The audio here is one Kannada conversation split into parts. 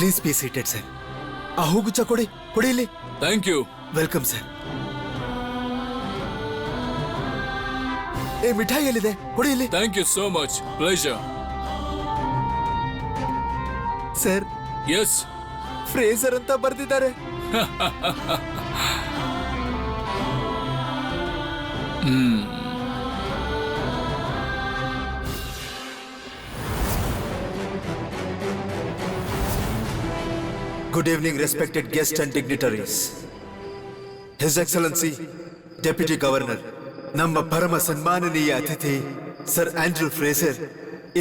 Please be seated sir. ಆ ಹೂಗುಚ್ಚ ಕೊಡಿ, ಕೊಡಿ ಇಲ್ಲಿ. Thank you. Welcome sir. ಮಿಠಾಯಿ ಎಲ್ಲಿದೆ? ಕೊಡಿ ಇಲ್ಲಿ. Thank you so much. Pleasure. Sir, yes, ಫ್ರೇಸರ್ ಅಂತ ಬರ್ದಿದ್ದಾರೆ. Good evening, respected guests and dignitaries. His Excellency, Deputy Governor, ನಮ್ಮ ಪರಮ ಸನ್ಮಾನನೀಯ ಅತಿಥಿ ಸರ್ ಆಂಡ್ರೂ ಫ್ರೇಸರ್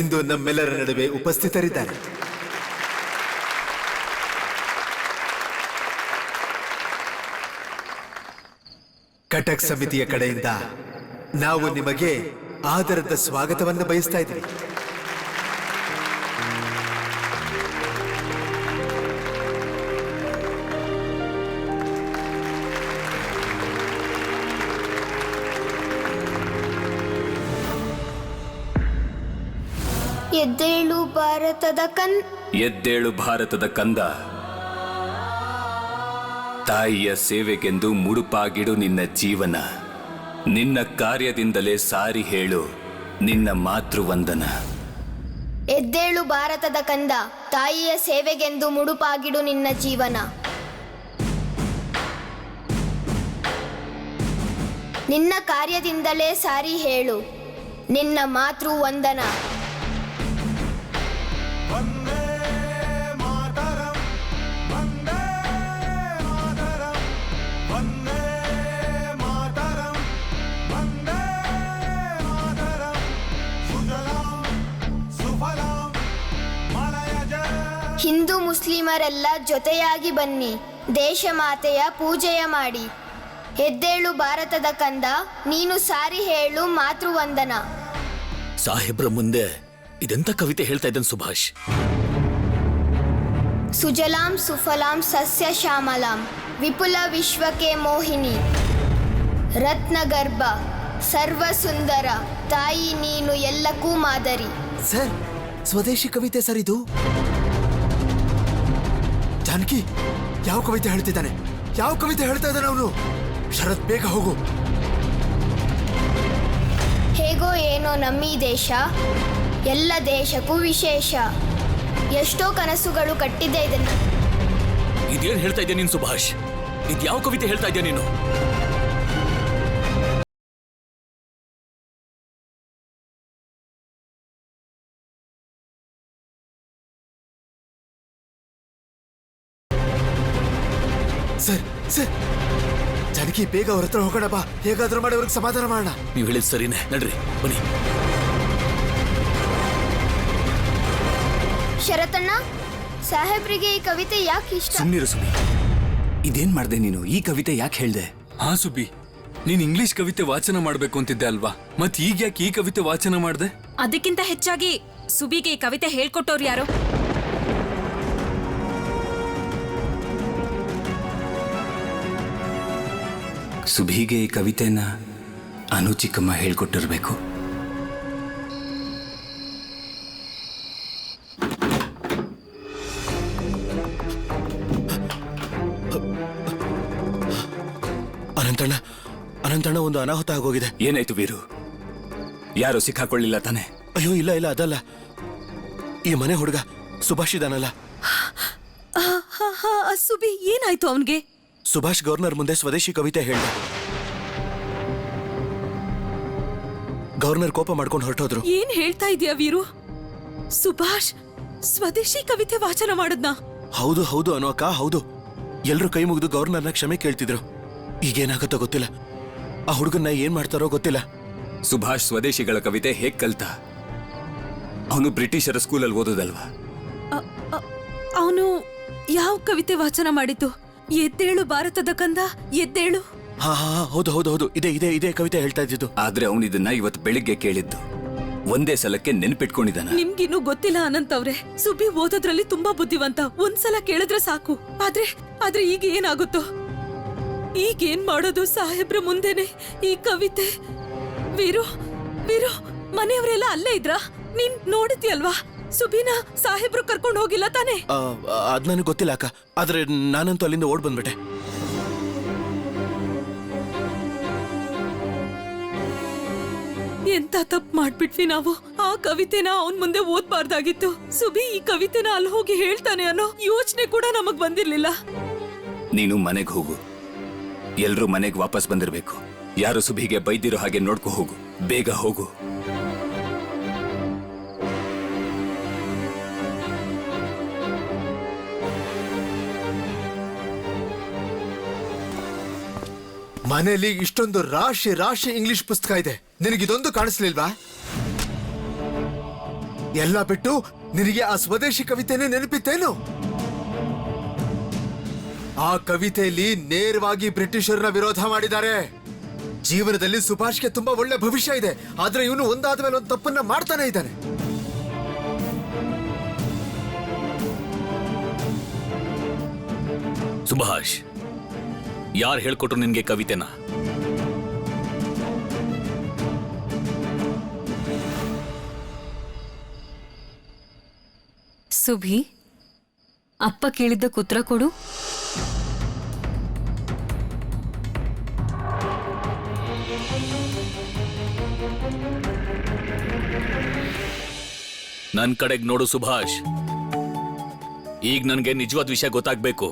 ಇಂದು ನಮ್ಮೆಲ್ಲರ ನಡುವೆ ಉಪಸ್ಥಿತರಿದ್ದಾರೆ. ಕಟಕ್ ಸಮಿತಿಯ ಕಡೆಯಿಂದ ನಾವು ನಿಮಗೆ ಆದರದ ಸ್ವಾಗತವನ್ನು ಬಯಸ್ತಾ ಇದ್ದೀವಿ. ಎದ್ದೇಳು ಭಾರತದ ಕಂದ, ತಾಯಿಯ ಸೇವೆಗೆಂದು ಮುಡುಪಾಗಿಡು ನಿನ್ನ ಜೀವನ. ನಿನ್ನ ಕಾರ್ಯದಿಂದಲೇ ಸಾರಿ ಹೇಳು ನಿನ್ನ ಮಾತೃವಂದನ. ಎದ್ದೇಳು ಭಾರತದ ಕಂದ, ತಾಯಿಯ ಸೇವೆಗೆಂದು ಮುಡುಪಾಗಿಡು ನಿನ್ನ ಜೀವನ. ನಿನ್ನ ಕಾರ್ಯದಿಂದಲೇ ಸಾರಿ ಹೇಳು ನಿನ್ನ ಮಾತೃವಂದನ. ಹಿಂದೂ ಮುಸ್ಲಿಮರೆಲ್ಲ ಜೊತೆಯಾಗಿ ಬನ್ನಿ, ದೇಶ ಮಾತೆಯ ಪೂಜೆಯ ಮಾಡಿ. ಎದ್ದೇಳು ಭಾರತದ ಕಂದ, ನೀನು ಸಾರಿ ಹೇಳು ಮಾತೃವಂದನ. ಸಾಹೇಬ್ರ ಮುಂದೆ ಇದೆಂತ ಕವಿತೆ ಹೇಳ್ತಾ ಇದ್ದಾನೆ ಸುಭಾಷ್? ಸುಜಲಾಂ ಸುಫಲಾಂ ಸಸ್ಯ ಶ್ಯಾಮಲಾಂ ವಿಪುಲ ವಿಶ್ವಕ್ಕೆ ಮೋಹಿನಿ, ರತ್ನಗರ್ಭ ಸರ್ವ ಸುಂದರ, ತಾಯಿ ನೀನು ಎಲ್ಲಕ್ಕೂ ಮಾದರಿ. ಸರ್, ಸ್ವದೇಶಿ ಕವಿತೆ ಸರ್ ಇದು. ಜಾನಕಿ, ಯಾವ ಕವಿತೆ ಹೇಳ್ತಿದ್ದಾನೆ? ಯಾವ ಕವಿತೆ ಹೇಳ್ತಾ ಇದ್ದಾನೆ ಅವನು? ಶರತ್, ಬೇಗ ಹೋಗು. ಹೇಗೋ ಏನೋ ನಮ್ಮೀ ದೇಶ ಎಲ್ಲ ದೇಶಕ್ಕೂ ವಿಶೇಷ. ಎಷ್ಟೋ ಕನಸುಗಳು ಕಟ್ಟಿದೆ ಇದನ್ನ. ಇದೇನ್ ಹೇಳ್ತಾ ಇದ್ಯಾ ನೀನು ಸುಭಾಷ್? ಇದ್ಯಾವ ಕವಿತೆ ಹೇಳ್ತಾ ಇದ್ಯಾ ನೀನು? ಸರ್ ಸರ್, ಜಾನಕಿ, ಬೇಗ ಅವ್ರ ಹತ್ರ ಹೋಗೋಣ ಬಾ. ಹೇಗಾದ್ರೂ ಮಾಡಿ ಅವ್ರಿಗೆ ಸಮಾಧಾನ ಮಾಡೋಣ. ನೀವು ಹೇಳಿದ್ ಸರಿನೇ, ನಡ್ರಿ ಬನ್ನಿ. ಶರತಣ್ಣ, ಸಾಹೇಬ್ರಿಗೆ ಈ ಕವಿತೆ ಯಾಕೆ ಇಷ್ಟ? ಸುಮ್ನಿರು ಸುಬಿ, ಇದೇನ್ ಮಾಡ್ದೆ ನೀನು? ಈ ಕವಿತೆ ಯಾಕೆ ಹೇಳ್ದೆ? ಹಾ ಸುಬಿ, ನೀನ್ ಇಂಗ್ಲಿಷ್ ಕವಿತೆ ವಾಚನ ಮಾಡ್ಬೇಕು ಅಂತಿದ್ದೆ ಅಲ್ವಾ? ಮತ್ ಈಗ ಯಾಕೆ ಈ ಕವಿತೆ ವಾಚನ ಮಾಡ್ದೆ? ಅದಕ್ಕಿಂತ ಹೆಚ್ಚಾಗಿ ಸುಬಿಗೆ ಈ ಕವಿತೆ ಹೇಳ್ಕೊಟ್ಟವ್ರು ಯಾರು? ಸುಬಿಗೆ ಈ ಕವಿತೆನ ಅನುಚಿಕಮ್ಮ ಹೇಳ್ಕೊಟ್ಟಿರ್ಬೇಕು. ಅನಂತಣ್ಣ, ಅನಂತಣ್ಣ, ಒಂದು ಅನಾಹುತ ಆಗೋಗಿದೆ. ಏನಾಯ್ತು ವೀರು? ಯಾರು ಸಿಕ್ಕಾಕೊಳ್ಳಿಲ್ಲ ತಾನೆ? ಅಯ್ಯೋ, ಇಲ್ಲ ಇಲ್ಲ, ಅದಲ್ಲ. ಈ ಮನೆ ಹುಡುಗ ಸುಭಾಷ್ ಇದಾನಲ್ಲ. ಸುಬಿ, ಏನಾಯ್ತು ಅವನ್ಗೆ? ಸುಭಾಷ್ ಗವರ್ನರ್ ಮುಂದೆ ಸ್ವದೇಶಿ ಕವಿತೆ ಹೇಳ್ದ. ಗವರ್ನರ್ ಕೋಪ ಮಾಡ್ಕೊಂಡು ಹೊರಟೋದ್ರು. ಏನ್ ಹೇಳ್ತಾ ಇದೀಯ ವೀರು? ಸುಭಾಷ್ ಸ್ವದೇಶಿ ಕವಿತೆ ವಾಚನ ಮಾಡದ್ನ? ಹೌದು ಹೌದು ಅಕ್ಕ, ಹೌದು. ಎಲ್ರು ಕೈ ಮುಗಿದು ಗವರ್ನರ್ನ ಕ್ಷಮೆ ಕೇಳ್ತಿದ್ರು. ಈಗೇನಾಗತ್ತೋ ಗೊತ್ತಿಲ್ಲ. ಆ ಹುಡುಗನ್ನ ಏನ್ ಮಾಡ್ತಾರೋ ಗೊತ್ತಿಲ್ಲ. ಸುಭಾಷ್ ಸ್ವದೇಶಿಗಳ ಕವಿತೆ ಹೇಗ್ ಕಲ್ತ? ಅವನು ಬ್ರಿಟಿಷರ ಸ್ಕೂಲಲ್ಲಿ ಓದೋದಲ್ವಾ? ಅವನು ಯಾವ ಕವಿತೆ ವಾಚನ ಮಾಡಿದ್ದು? ಎದ್ದೇಳು ಭಾರತದ ಕಂದ, ಎದ್ದೇಳು. ಹಾ ಹಾ, ಹೌದು ಹೌದು ಹೌದು, ಇದೇ ಕವಿತೆ ಹೇಳ್ತಾ ಇದ್ದಿದ್ದು. ಆದ್ರೆ ಅವನಿದನ್ನ ಇವತ್ತು ಬೆಳಿಗ್ಗೆ ಕೇಳಿದ್ದು. ಒಂದೇ ಸಲಕ್ಕೆ ನೆನ್ಪಿಟ್ಕೊಂಡಿದ್ದಾನ. ನಿಮ್ಗಿನ್ನೂ ಗೊತ್ತಿಲ್ಲ ಅನಂತ್ ಅವ್ರೆ, ಸುಬಿ ಓದೋದ್ರಲ್ಲಿ ತುಂಬಾ ಬುದ್ಧಿವಂತ. ಒಂದ್ಸಲ ಕೇಳಿದ್ರೆ ಸಾಕು. ಆದ್ರೆ ಈಗ ಏನಾಗುತ್ತೋ? ಈಗೇನ್ ಮಾಡೋದು? ಸಾಹೇಬ್ರ ಮುಂದೆನೆ ಈ ಕವಿತೆ. ವೀರು, ಮನೆಯವರೆಲ್ಲ ಅಲ್ಲೇ ಇದ್ರಾ? ನೀನ್ ನೋಡಿದ್ಯಲ್ವಾ? ಸುಬೀನಾ ಸಾಹೇಬ್ರು ಕರ್ಕೊಂಡು ಹೋಗಿಲ್ಲ ತಾನೆ? ಅದ್ ನನಗೆ ಗೊತ್ತಿಲ್ಲ ಅಕ್ಕ, ಆದ್ರೆ ನಾನಂತೂ ಅಲ್ಲಿಂದ ಓಡ್ ಬಂದ್ಬಿಟ್ಟೆ. ಎಂತ ತಪ್ಪು ಮಾಡ್ಬಿಟ್ವಿ ನಾವು. ಆ ಕವಿತೆನ ಅವನ್ ಮುಂದೆ ಓದ್ಬಾರ್ದಾಗಿತ್ತು. ಸುಬಿ ಈ ಕವಿತೆನ ಅಲ್ಲಿ ಹೋಗಿ ಹೇಳ್ತಾನೆ ಅನ್ನೋ ಯೋಚನೆ ಕೂಡ ನಮಗ್ ಬಂದಿರ್ಲಿಲ್ಲ. ನೀನು ಮನೆಗೆ ಹೋಗು. ಎಲ್ರೂ ಮನೆಗೆ ವಾಪಸ್ ಬಂದಿರಬೇಕು. ಯಾರು ಸುಭಿಗೆ ಬೈದಿರೋ ಹಾಗೆ ನೋಡ್ಕೊ ಹೋಗು. ಬೇಗ ಹೋಗು. ಮನೆಯಲ್ಲಿ ಇಷ್ಟೊಂದು ರಾಶಿ ರಾಶಿ ಇಂಗ್ಲಿಷ್ ಪುಸ್ತಕ ಇದೆ, ನಿನಗಿದೊಂದು ಕಾಣಿಸ್ಲಿಲ್ವಾ? ಎಲ್ಲ ಬಿಟ್ಟು ನಿನಗೆ ಆ ಸ್ವದೇಶಿ ಕವಿತೆನೇ ನೆನಪಿತ್ತೇನು? ಆ ಕವಿತೆಯಲ್ಲಿ ನೇರವಾಗಿ ಬ್ರಿಟಿಷರನ್ನ ವಿರೋಧ ಮಾಡಿದ್ದಾರೆ. ಜೀವನದಲ್ಲಿ ಸುಭಾಷ್ಗೆ ತುಂಬಾ ಒಳ್ಳೆ ಭವಿಷ್ಯ ಇದೆ, ಆದ್ರೆ ಇವನು ಒಂದಾದ ಮೇಲೆ ಒಂದು ತಪ್ಪನ್ನ ಮಾಡ್ತಾನೆ ಇದ್ದಾನೆ. ಸುಭಾಷ್, ಯಾರು ಹೇಳ್ಕೊಟ್ರು ನಿನ್ಗೆ ಕವಿತೆನ? ಸುಭಿ, ಅಪ್ಪ ಕೇಳಿದ್ದಕ್ಕೆ ಉತ್ತರ ಕೊಡು. ನನ್ ಕಡೆಗ್ ನೋಡು ಸುಭಾಷ್. ಈಗ ನನ್ಗೆ ನಿಜವಾದ ವಿಷಯ ಗೊತ್ತಾಗ್ಬೇಕು.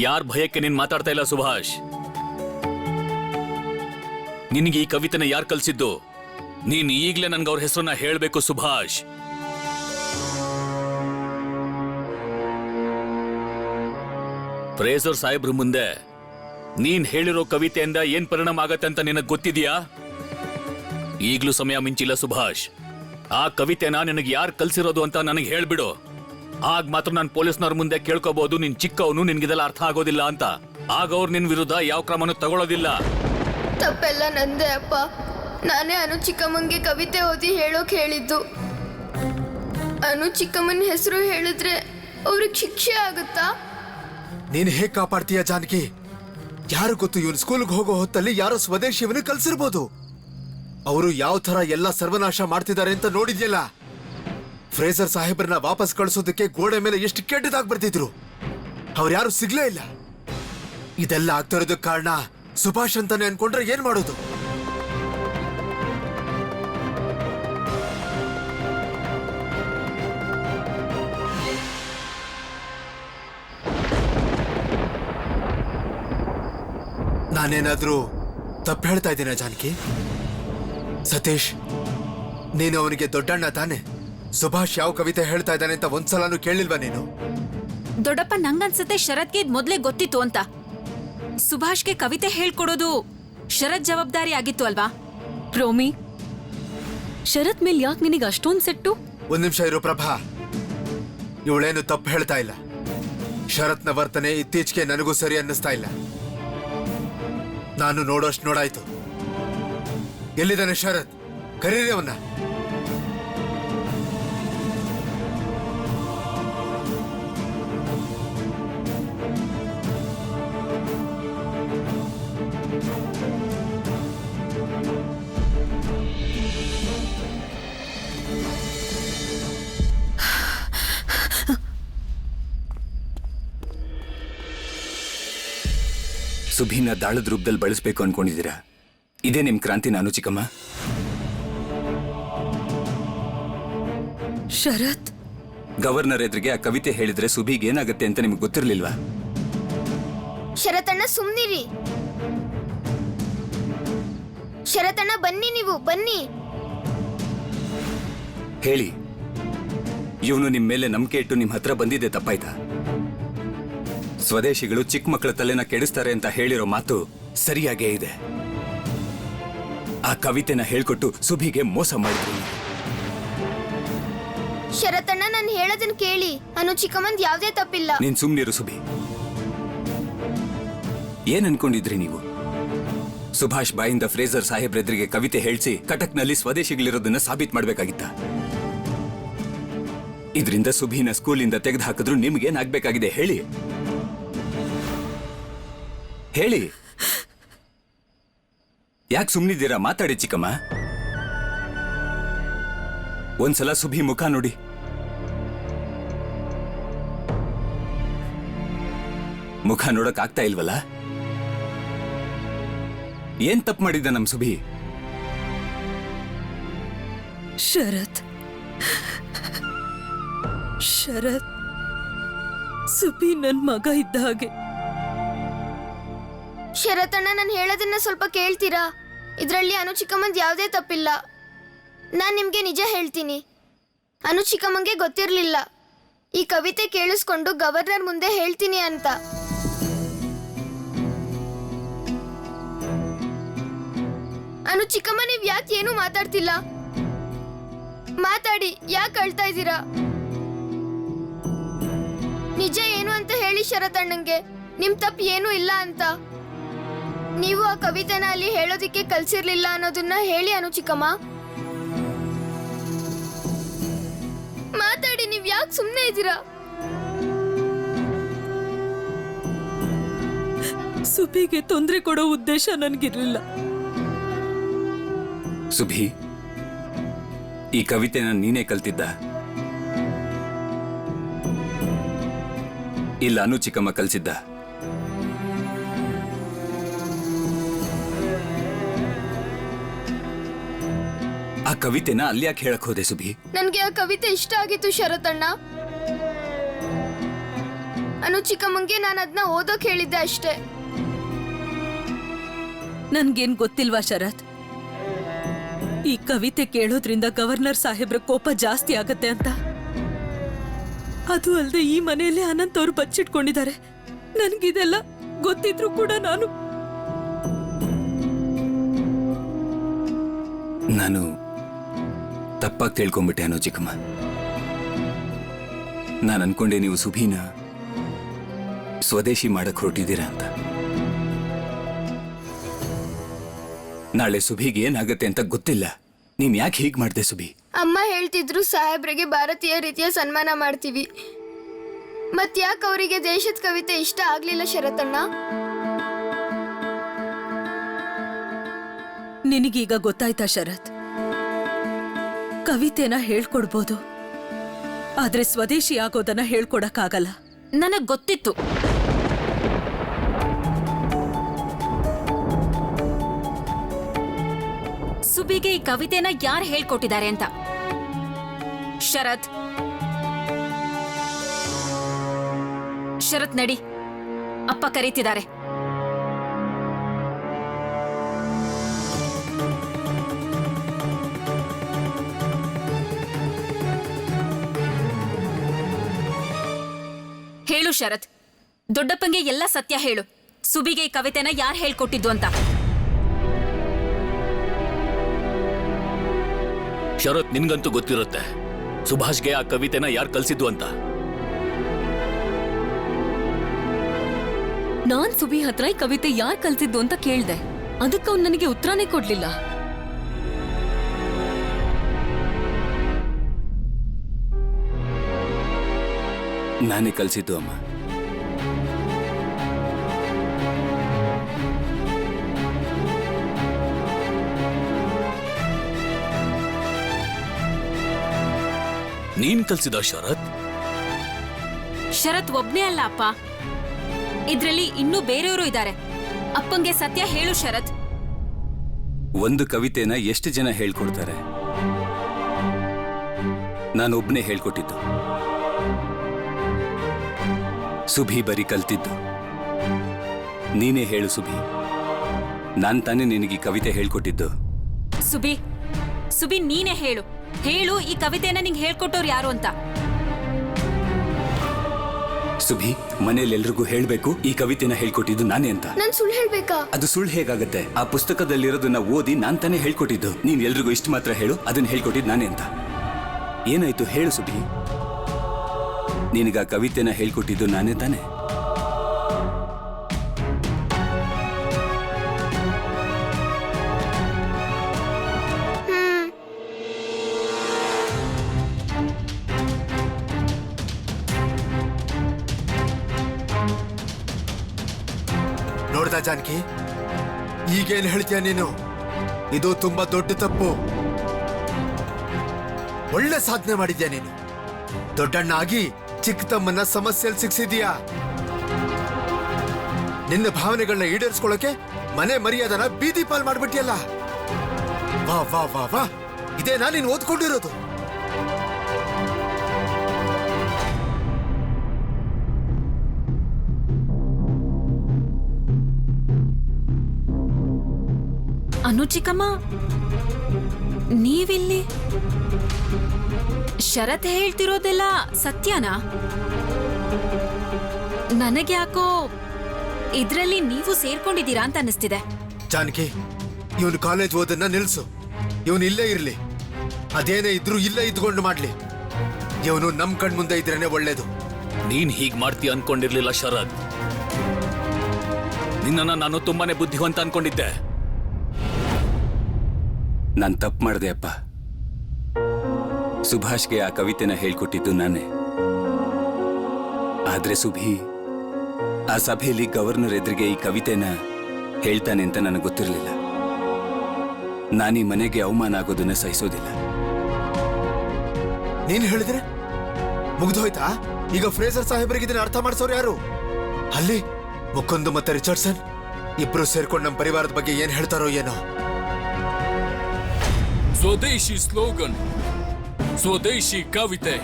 ಯಾರ್ ಭಯಕ್ಕೆ ನೀನ್ ಮಾತಾಡ್ತಾ ಇಲ್ಲ ಸುಭಾಷ್? ನಿನ್ಗೆ ಈ ಕವಿತೆನ ಯಾರು ಕಲ್ಸಿದ್ದು? ನೀನ್ ಈಗ್ಲೇ ನನ್ಗೆ ಅವ್ರ ಹೆಸರನ್ನ ಹೇಳ್ಬೇಕು ಸುಭಾಷ್. ಫ್ರೇಜರ್ ಸಾಹೇಬ್ರ ಮುಂದೆ ನೀನ್ ಹೇಳಿರೋ ಕವಿತೆಯಿಂದ ಏನ್ ಪರಿಣಾಮ ಆಗತ್ತೆ ಅಂತ ನಿನಗ್ ಗೊತ್ತಿದ್ಯಾ? ಈಗ್ಲೂ ಸಮಯ ಮಿಂಚಿಲ್ಲ ಸುಭಾಷ್. ಆ ಕವಿತೆನ ನಿನಗೆ ಯಾರು ಕಲ್ಸಿರೋದು ಅಂತ ನನಗೆ ಹೇಳ್ಬಿಡು. ಆಗ ಮಾತ್ರ ನಾನು ಪೊಲೀಸ್ನವ್ರ ಮುಂದೆ ಕೇಳ್ಕೋಬಹುದು, ನೀನ್ ಚಿಕ್ಕವನು, ನಿನ್ಗಿದೆಲ್ಲ ಅರ್ಥ ಆಗೋದಿಲ್ಲ ಅಂತ. ಆಗ ಅವ್ರು ನಿನ್ ವಿರುದ್ಧ ಯಾವ ಕ್ರಮನೂ ತಗೊಳ್ಳೋದಿಲ್ಲ. ತಪ್ಪೆಲ್ಲ ನಂದೇ ಅಪ್ಪ. ನಾನೇ ಅನು ಚಿಕ್ಕಮ್ಮಂಗೆ ಕವಿತೆ ಓದಿ ಹೇಳೋಕ್ ಹೇಳಿದ್ದು. ಅನು ಚಿಕ್ಕಮ್ಮನ ಹೆಸರು ಹೇಳಿದ್ರೆ ಅವ್ರಿಗೆ ಶಿಕ್ಷೆ ಆಗುತ್ತಾ? ನೀನ್ ಹೇಗ್ ಕಾಪಾಡ್ತೀಯ ಜಾನಕಿ? ಯಾರು ಗೊತ್ತು, ಇವನು ಸ್ಕೂಲ್ಗೆ ಹೋಗೋ ಹೊತ್ತಲ್ಲಿ ಯಾರೋ ಸ್ವದೇಶಿಯವನು ಕಲ್ಸಿರ್ಬೋದು. ಅವರು ಯಾವ ತರ ಎಲ್ಲ ಸರ್ವನಾಶ ಮಾಡ್ತಿದ್ದಾರೆ ಅಂತ ನೋಡಿದ್ಯಲ್ಲ. ಫ್ರೇಜರ್ ಸಾಹೇಬ್ರನ್ನ ವಾಪಸ್ ಕಳಿಸೋದಕ್ಕೆ ಗೋಡೆ ಮೇಲೆ ಎಷ್ಟು ಕೆಟ್ಟದಾಗಿ ಬರ್ತಿದ್ರು. ಅವ್ರು ಯಾರು ಸಿಗ್ಲೇ ಇಲ್ಲ. ಇದೆಲ್ಲ ಆಗ್ತಿರೋದಕ್ಕೆ ಕಾರಣ ಸುಭಾಷ್ ಅಂತಾನೆ ಅನ್ಕೊಂಡ್ರೆ ಏನ್ ಮಾಡೋದು? ನಾನೇನಾದ್ರೂ ತಪ್ಪು ಹೇಳ್ತಾ ಇದ್ದೀನ ಜಾನಕಿ? ಸತೀಶ್, ನೀನು ಅವನಿಗೆ ದೊಡ್ಡಣ್ಣ ತಾನೆ? ಸುಭಾಷ್ ಯಾವ ಕವಿತೆ ಹೇಳ್ತಾ ಇದ್ದಾನೆ ಅಂತ ಒಂದ್ಸಲನೂ ಕೇಳಿಲ್ವಾ ನೀನು? ದೊಡ್ಡಪ್ಪ, ನಂಗನ್ಸುತ್ತೆ ಶರತ್ಗೆ ಇದ್ ಮೊದ್ಲೇ ಗೊತ್ತಿತ್ತು ಅಂತ. ಸುಭಾಷ್ಗೆ ಕವಿತೆ ಹೇಳ್ಕೊಡೋದು ಶರತ್ ಜವಾಬ್ದಾರಿ ಆಗಿತ್ತು ಅಲ್ವಾ? ಪ್ರೋಮಿ, ಶರತ್ ಮೇಲ್ ಯಾಕೆ ನಿನಗೆ ಅಷ್ಟೊಂದ್ ಸೆಟ್ಟು? ಒಂದ್ ನಿಮಿಷ ಇರೋ ಪ್ರಭಾ. ಇವಳೇನು ತಪ್ಪು ಹೇಳ್ತಾ ಇಲ್ಲ. ಶರತ್ನ ವರ್ತನೆ ಇತ್ತೀಚೆಗೆ ನನಗೂ ಸರಿ ಅನ್ನಿಸ್ತಾ ಇಲ್ಲ. ನಾನು ನೋಡೋಷ್ಟು ನೋಡಾಯ್ತು. ಎಲ್ಲಿದ್ದಾನೆ ಶರತ್? ಕರೀರಿ ಅವನ್ನ. ಸುಭಿನ ದಾಳದ ರೂಪದಲ್ಲಿ ಬಳಸಬೇಕು ಅನ್ಕೊಂಡಿದ್ದೀರಾ? ಇದೇ ನಿಮ್ ಕ್ರಾಂತಿ ನಾನು ಚಿಕ್ಕಮ್ಮ. ಶರತ್, ಗವರ್ನರ್ ಎದುರಿಗೆ ಆ ಕವಿತೆ ಹೇಳಿದ್ರೆ ಸುಭಿಗೆ ಏನಾಗುತ್ತೆ ಅಂತ ನಿಮ್ಗೆ ಗೊತ್ತಿರ್ಲಿಲ್ವಾ? ಶರತಣ್ಣ ಸುಮ್ನಿರಿ. ಶರತಣ್ಣ ಬನ್ನಿ, ನೀವು ಬನ್ನಿ. ಹೇಳಿ, ಇವನು ನಿಮ್ ಮೇಲೆ ನಂಬಿಕೆ ಇಟ್ಟು ನಿಮ್ ಹತ್ರ ಬಂದಿದ್ದೆ ತಪ್ಪಾಯ್ತಾ? ಸ್ವದೇಶಿಗಳು ಚಿಕ್ಕ ಮಕ್ಕಳ ತಲೆನ ಕೆಡಿಸ್ತಾರೆ ಅಂತ ಹೇಳಿರೋ ಮಾತು ಸರಿಯಾಗೇ ಇದೆ. ಆ ಕವಿತೆನ ಹೇಳ್ಕೊಟ್ಟು ಸುಭಿಗೆ ಮೋಸ ಮಾಡಿದ್ರು. ಶರತಣ್ಣ, ನಾನು ಹೇಳೋದನ್ನ ಕೇಳಿ. ಅನು ಚಿಕ್ಕಮ್ಮಂದ್ ಯಾವ್ದೇ ತಪ್ಪಿಲ್ಲ. ನೀನ್ ಸುಮ್ನಿರು ಸುಭಿ. ಏನ್ ಅನ್ಕೊಂಡಿದ್ರಿ ನೀವು? ಸುಭಾಷ್ ಬಾಯಿಂದ ಫ್ರೇಜರ್ ಸಾಹೇಬ್ರೆದ್ರಿಗೆ ಕವಿತೆ ಹೇಳ್ಸಿ ಕಟಕ್ನಲ್ಲಿ ಸ್ವದೇಶಿಗಳಿರೋದನ್ನ ಸಾಬೀತ್ ಮಾಡ್ಬೇಕಾಗಿತ್ತ? ಇದರಿಂದ ಸುಭಿನ ಸ್ಕೂಲಿಂದ ತೆಗೆದು ಹಾಕಿದ್ರು ನಿಮ್ಗೇನಾಗ್ಬೇಕಾಗಿದೆ ಹೇಳಿ? ಹೇಳಿ, ಯಾಕೆ ಸುಮ್ನಿದ್ದೀರಾ? ಮಾತಾಡಿ ಚಿಕ್ಕಮ್ಮ. ಒಂದ್ಸಲ ಸುಭಿ ಮುಖ ನೋಡಿ. ಮುಖ ನೋಡಕ್ ಆಗ್ತಾ ಇಲ್ವಲ್ಲ? ಏನ್ ತಪ್ಪು ಮಾಡಿದ್ದ ನಮ್ ಸುಭಿ? ಶರತ್ ಶರತ್ ಸುಬಿ ನನ್ ಮಗ ಇದ್ದ ಹಾಗೆ. ಶರತಣ್ಣ, ನಾನು ಹೇಳೋದನ್ನ ಸ್ವಲ್ಪ ಕೇಳ್ತೀರಾ? ಇದರಲ್ಲಿ ಅನು ಚಿಕ್ಕಮ್ಮಂದು ಯಾವುದೇ ತಪ್ಪಿಲ್ಲ. ನಾನು ನಿಮಗೆ ನಿಜ ಹೇಳ್ತೀನಿ. ಅನು ಚಿಕ್ಕಮ್ಮಂಗೆ ಗೊತ್ತಿರಲಿಲ್ಲ ಈ ಕವಿತೆ ಕೇಳಿಸ್ಕೊಂಡು ಗವರ್ನರ್ ಮುಂದೆ ಹೇಳ್ತೀನಿ ಅಂತ. ಅನು ಚಿಕ್ಕಮ್ಮ, ನೀವು ಯಾಕೆ ಏನು ಮಾತಾಡ್ತಿಲ್ಲ? ಮಾತಾಡಿ, ಯಾಕೆ ಅಳ್ತಾ ಇದ್ದೀರಾ? ನಿಜ ಏನು ಅಂತ ಹೇಳಿ ಶರತಣ್ಣಂಗೆ, ನಿಮ್ ತಪ್ಪು ಏನೂ ಇಲ್ಲ ಅಂತ. ನೀವು ಆ ಕವಿತೆನ ಅಲ್ಲಿ ಹೇಳೋದಿಕ್ಕೆ ಕಲ್ಸಿರ್ಲಿಲ್ಲ ಅನ್ನೋದನ್ನ ಹೇಳಿ ಅನು ಚಿಕ್ಕಮ್ಮ. ಮಾತಾಡಿ, ನೀವ್ ಯಾಕೆ ಸುಮ್ಮನೆ ಇದ್ದೀರಾ? ಸುಬಿಗೆ ತೊಂದರೆ ಕೊಡೋ ಉದ್ದೇಶ ನನ್ಗಿರ್ಲಿಲ್ಲ. ಸುಭಿ, ಈ ಕವಿತೆನ ನೀನೇ ಕಲ್ತಿದ್ದ? ಇಲ್ಲ ಅನು ಚಿಕ್ಕಮ್ಮ ಕಲ್ಸಿದ್ದ? ಆ ಕವಿತೆನ ಅಲ್ಲಿ ಯಾಕೆ ಹೇಳಕ್ ಹೋದೆ ಸುಭಿ? ನನ್ಗೆ ಆ ಕವಿತೆ ಇಷ್ಟ ಆಗಿತ್ತು ಶರತಣ್ಣ. ಅನು ಚಿಕ್ಕಮ್ಮಂಗೆ ನಾನು ಅದನ್ನ ಓದೋಕ್ ಹೇಳಿದ್ದೆ ಅಷ್ಟೇ. ನನ್ಗೇನ್ ಗೊತ್ತಿಲ್ವಾ ಶರತ್, ಈ ಕವಿತೆ ಕೇಳೋದ್ರಿಂದ ಗವರ್ನರ್ ಸಾಹೇಬ್ರ ಕೋಪ ಜಾಸ್ತಿ ಆಗತ್ತೆ ಅಂತ. ಅದು ಅಲ್ಲದೆ ಈ ಮನೆಯಲ್ಲೇ ಅನಂತ್ ಅವ್ರು ಬಚ್ಚಿಟ್ಕೊಂಡಿದ್ದಾರೆ. ನನ್ಗಿದೆಲ್ಲ ಗೊತ್ತಿದ್ರು ಕೂಡ ನಾನು ತಪ್ಪಾಗಿ ತಿಳ್ಕೊಂಡ್ಬಿಟ್ಟೆ ಅನು ಚಿಕ್ಕಮ್ಮ. ನಾನು ಅನ್ಕೊಂಡೆ ನೀವು ಸುಭಿನ ಸ್ವದೇಶಿ ಮಾಡಕ್ ಹೊರಟಿದ್ದೀರಾ ಅಂತ. ನಾಳೆ ಸುಭಿಗೆ ಏನಾಗತ್ತೆ ಅಂತ ಗೊತ್ತಿಲ್ಲ. ನೀನ್ ಯಾಕೆ ಹೀಗ್ ಮಾಡ್ದೆ ಸುಭಿ? ಅಮ್ಮ ಹೇಳ್ತಿದ್ರು ಸಾಹೇಬ್ರಿಗೆ ಭಾರತೀಯ ರೀತಿಯ ಸನ್ಮಾನ ಮಾಡ್ತೀವಿ. ಮತ್ ಯಾಕೆ ಅವರಿಗೆ ದೇಶದ ಕವಿತೆ ಇಷ್ಟ ಆಗ್ಲಿಲ್ಲ ಶರತಣ್ಣ? ನಿನಗೀಗ ಗೊತ್ತಾಯ್ತಾ ಶರತ್? ಕವಿತೆನ ಹೇಳ್ಕೊಡ್ಬೋದು, ಆದ್ರೆ ಸ್ವದೇಶಿ ಆಗೋದನ್ನ ಹೇಳ್ಕೊಡಕ್ಕಾಗಲ್ಲ. ನನಗ್ ಗೊತ್ತಿತ್ತು. ಸುಬಿಗೆ ಈ ಕವಿತೆನ ಯಾರು ಹೇಳ್ಕೊಟ್ಟಿದ್ದಾರೆ ಅಂತ. ಶರತ್, ಶರತ್ ನಡಿ, ಅಪ್ಪ ಕರೀತಿದ್ದಾರೆ. ಹೇಳು ಶರತ್, ದೊಡ್ಡಪ್ಪಂಗೆ ಎಲ್ಲ ಸತ್ಯ ಹೇಳು. ಸುಬಿಗೆ ಈ ಕವಿತೆನ ಯಾರು ಹೇಳ್ಕೊಟ್ಟಿದ್ದು ಅಂತ. ಶರತ್, ನಿನ್ಗಂತೂ ಗೊತ್ತಿರುತ್ತೆ ಸುಭಾಷ್ಗೆ ಆ ಕವಿತೆನ ಯಾರು ಕಲ್ಸಿದ್ದು ಅಂತ. ನಾನ್ ಸುಬಿ ಹತ್ರ ಈ ಕವಿತೆ ಯಾರ್ ಕಲ್ಸಿದ್ದು ಅಂತ ಕೇಳ್ದೆ. ಅದಕ್ಕೆ ಅವ್ನು ನನಗೆ ಉತ್ತರನೇ ಕೊಡ್ಲಿಲ್ಲ. ನಾನೇ ಕಲ್ಸಿದ್ದು ಅಮ್ಮ. ನೀನ್ ಕಲ್ಸಿದ ಶರತ್? ಶರತ್ ಒಬ್ನೇ ಅಲ್ಲ ಅಪ್ಪ, ಇದ್ರಲ್ಲಿ ಇನ್ನೂ ಬೇರೆಯವರು ಇದ್ದಾರೆ. ಅಪ್ಪಂಗೆ ಸತ್ಯ ಹೇಳು ಶರತ್. ಒಂದು ಕವಿತೆನ ಎಷ್ಟು ಜನ ಹೇಳ್ಕೊಡ್ತಾರೆ? ನಾನೊಬ್ನೇ ಹೇಳ್ಕೊಟ್ಟಿದ್ದು. ಸುಭಿ ಬರೀ ಕಲ್ತಿದ್ದು. ನೀನೇ ಹೇಳು ಸುಭಿ, ನಾನ್ ತಾನೇ ನಿನಗೆ ಕವಿತೆ ಹೇಳ್ಕೊಟ್ಟಿದ್ದು. ಸುಬಿ, ಸುಬಿ ನೀನೇ ಹೇಳು. ಹೇಳು, ಈ ಕವಿತೆನ ನಿಂಗೆ ಹೇಳ್ಕೊಟ್ಟವ್ರು ಯಾರು ಅಂತ. ಸುಭಿ, ಮನೇಲಿ ಎಲ್ರಿಗೂ ಹೇಳ್ಬೇಕು ಈ ಕವಿತೆನ ಹೇಳ್ಕೊಟ್ಟಿದ್ದು ನಾನೇ ಅಂತ. ನಾನ್ ಸುಳ್ಳು ಹೇಳ್ಬೇಕಾ? ಅದು ಸುಳ್ಳು ಹೇಗಾಗತ್ತೆ? ಆ ಪುಸ್ತಕದಲ್ಲಿರೋದನ್ನ ಓದಿ ನಾನ್ ತಾನೇ ಹೇಳ್ಕೊಟ್ಟಿದ್ದು. ನೀನ್ ಎಲ್ರಿಗೂ ಇಷ್ಟು ಮಾತ್ರ ಹೇಳು, ಅದನ್ನ ಹೇಳ್ಕೊಟ್ಟಿದ್ದು ನಾನೇ ಅಂತ. ಏನಾಯ್ತು ಹೇಳು ಸುಭಿ, ನಿನಗ ಆ ಕವಿತೆನ ಹೇಳ್ಕೊಟ್ಟಿದ್ದು ನಾನೇ ತಾನೇ? ನೋಡ್ದಾ ಜಾನಕಿ, ಈಗೇನ್ ಹೇಳ್ತೀಯ ನೀನು? ಇದು ತುಂಬಾ ದೊಡ್ಡ ತಪ್ಪು. ಒಳ್ಳೆ ಸಾಧನೆ ಮಾಡಿದ್ಯಾ ನೀನು. ದೊಡ್ಡಣ್ಣ ಆಗಿ ಚಿಕ್ಕ ತಮ್ಮನ್ನ ಸಮಸ್ಯೆಯಲ್ಲಿ ಸಿಕ್ಸಿದೀಯಾ. ನಿನ್ನ ಭಾವನೆಗಳನ್ನ ಈಡೇರಿಸ್ಕೊಳ್ಳೋಕೆ ಮನೆ ಮರ್ಯಾದನ ಬೀದಿ ಪಾಲ್ ಮಾಡ್ಬಿಟ್ಟಿಯಲ್ಲ. ವಾ ವಾ ವಾ ವಾ, ಇದೇನಾ ನೀನು ಓದ್ಕೊಂಡಿರೋದು? ಅನುಚಿಕಮ್ಮ, ನೀವಿಲ್ಲಿ? ಶರತ್ ಹೇಳ್ತಿರೋದೆಲ್ಲ ಸತ್ಯನಾ? ನನಗೆ ಯಾಕೋ ಇದ್ರಲ್ಲಿ ನೀವು ಸೇರ್ಕೊಂಡಿದ್ದೀರಾ ಅಂತ ಅನಿಸ್ತಿದೆ. ಜಾನಕಿ, ಇವನು ಕಾಲೇಜ್ ಓದನ್ನ ನಿಲ್ಸು. ಇವನು ಇಲ್ಲೇ ಇರ್ಲಿ. ಅದೇನೇ ಇದ್ರೂ ಇಲ್ಲೇ ಇದ್ಕೊಂಡು ಮಾಡ್ಲಿ. ಇವನು ನಮ್ ಕಣ್ ಮುಂದೆ ಇದ್ರೇನೆ ಒಳ್ಳೇದು. ನೀನ್ ಹೀಗ್ ಮಾಡ್ತೀಯ ಅನ್ಕೊಂಡಿರ್ಲಿಲ್ಲ ಶರತ್. ನಿನ್ನನ್ನ ನಾನು ತುಂಬಾನೇ ಬುದ್ಧಿವಂತ ಅನ್ಕೊಂಡಿದ್ದೆ. ನಾನು ತಪ್ಪು ಮಾಡಿದೆ ಅಪ್ಪ. ಸುಭಾಷ್ಗೆ ಆ ಕವಿತೆನ ಹೇಳ್ಕೊಟ್ಟಿದ್ದು ನಾನೇ. ಆದ್ರೆ ಸುಭಿ ಆ ಸಭೆಯಲ್ಲಿ ಗವರ್ನರ್ ಎದುರಿಗೆ ಈ ಕವಿತೆನ ಹೇಳ್ತಾನೆ ಅಂತ ನನಗೆ ಗೊತ್ತಿರಲಿಲ್ಲ. ನಾನೀ ಮನೆಗೆ ಅವಮಾನ ಆಗೋದನ್ನ ಸಹಿಸೋದಿಲ್ಲ. ನೀನ್ ಹೇಳಿದ್ರೆ ಮುಗ್ದೋಯ್ತಾ? ಈಗ ಫ್ರೇಸರ್ ಸಾಹೇಬರಿಗೆ ಇದನ್ನ ಅರ್ಥ ಮಾಡಿಸೋರು ಯಾರು? ಅಲ್ಲಿ ಮುಕುಂದ್ ಮತ್ತೆ ರಿಚರ್ಡ್ಸನ್ ಇಬ್ರು ಸೇರ್ಕೊಂಡು ನಮ್ಮ ಪರಿವಾರದ ಬಗ್ಗೆ ಏನ್ ಹೇಳ್ತಾರೋ ಏನೋ. ಸ್ವದೇಶಿ ಸ್ಲೋಗನ್, ಸ್ವದೇಶಿ ಕವಿತೆ.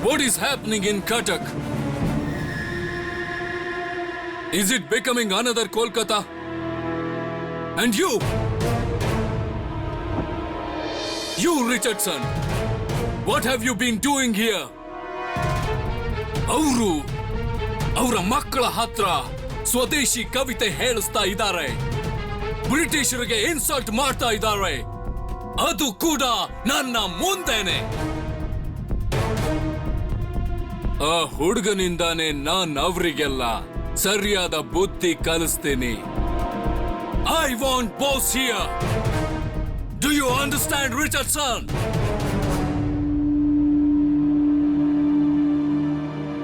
What is happening in Cuttack? Is it becoming another Kolkata? And you Richardson, what have you been doing here? ಅವರ ಮಕ್ಕಳ ಹತ್ರ ಸ್ವದೇಶಿ ಕವಿತೆ ಹೇಳಿಸ್ತಾ ಇದ್ದಾರೆ. ಬ್ರಿಟಿಷರಿಗೆ ಇನ್ಸಲ್ಟ್ ಮಾಡ್ತಾ ಇದ್ದಾರೆ. ಅದು ಕೂಡ ನನ್ನ ಮುಂದೆನೆ. ಆ ಹುಡುಗನಿಂದಾನೆ ನಾನ್ ಅವರಿಗೆಲ್ಲ ಸರಿಯಾದ ಬುದ್ಧಿ ಕಲಿಸ್ತೀನಿ. I want boss here. Do you understand, Richardson?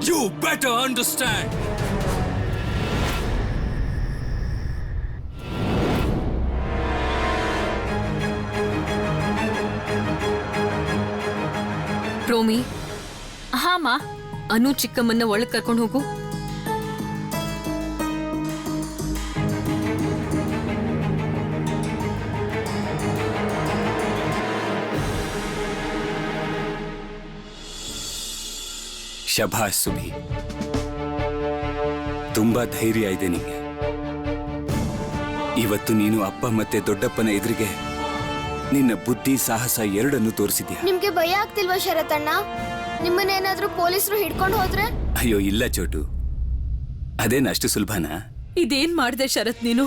You better understand. ರೋಮಿ, ಹಾಮ, ಅನು ಚಿಕ್ಕಮ್ಮನ್ನ ಒಳಗ್ ಕರ್ಕೊಂಡು ಹೋಗು. ಶಭಾಷ್ ಸುಭಿ, ತುಂಬಾ ಧೈರ್ಯ ಇದೆ ನಿಂಗೆ. ಇವತ್ತು ನೀನು ಅಪ್ಪ ಮತ್ತೆ ದೊಡ್ಡಪ್ಪನ ಎದುರಿಗೆ ನಿನ್ನ ಬುದ್ಧಿ ಸಾಹಸ ಎರಡನ್ನು ತೋರಿಸಿದ್ಯಾ. ನಿಮ್ಗೆ ಭಯ ಆಗ್ತಿಲ್ವಾ ಶರತಣ್ಣ? ನಿಮ್ಮನ್ನೇನಾದ್ರೂ ಪೊಲೀಸರು ಹಿಡ್ಕೊಂಡು ಹೋದ್ರೆ? ಅಯ್ಯೋ ಇಲ್ಲ ಚೋಟು, ಅದೇನು ಅಷ್ಟು ಸುಲಭನಾ? ಇದೇನ್ ಮಾಡ್ದೆ ಶರತ್ ನೀನು?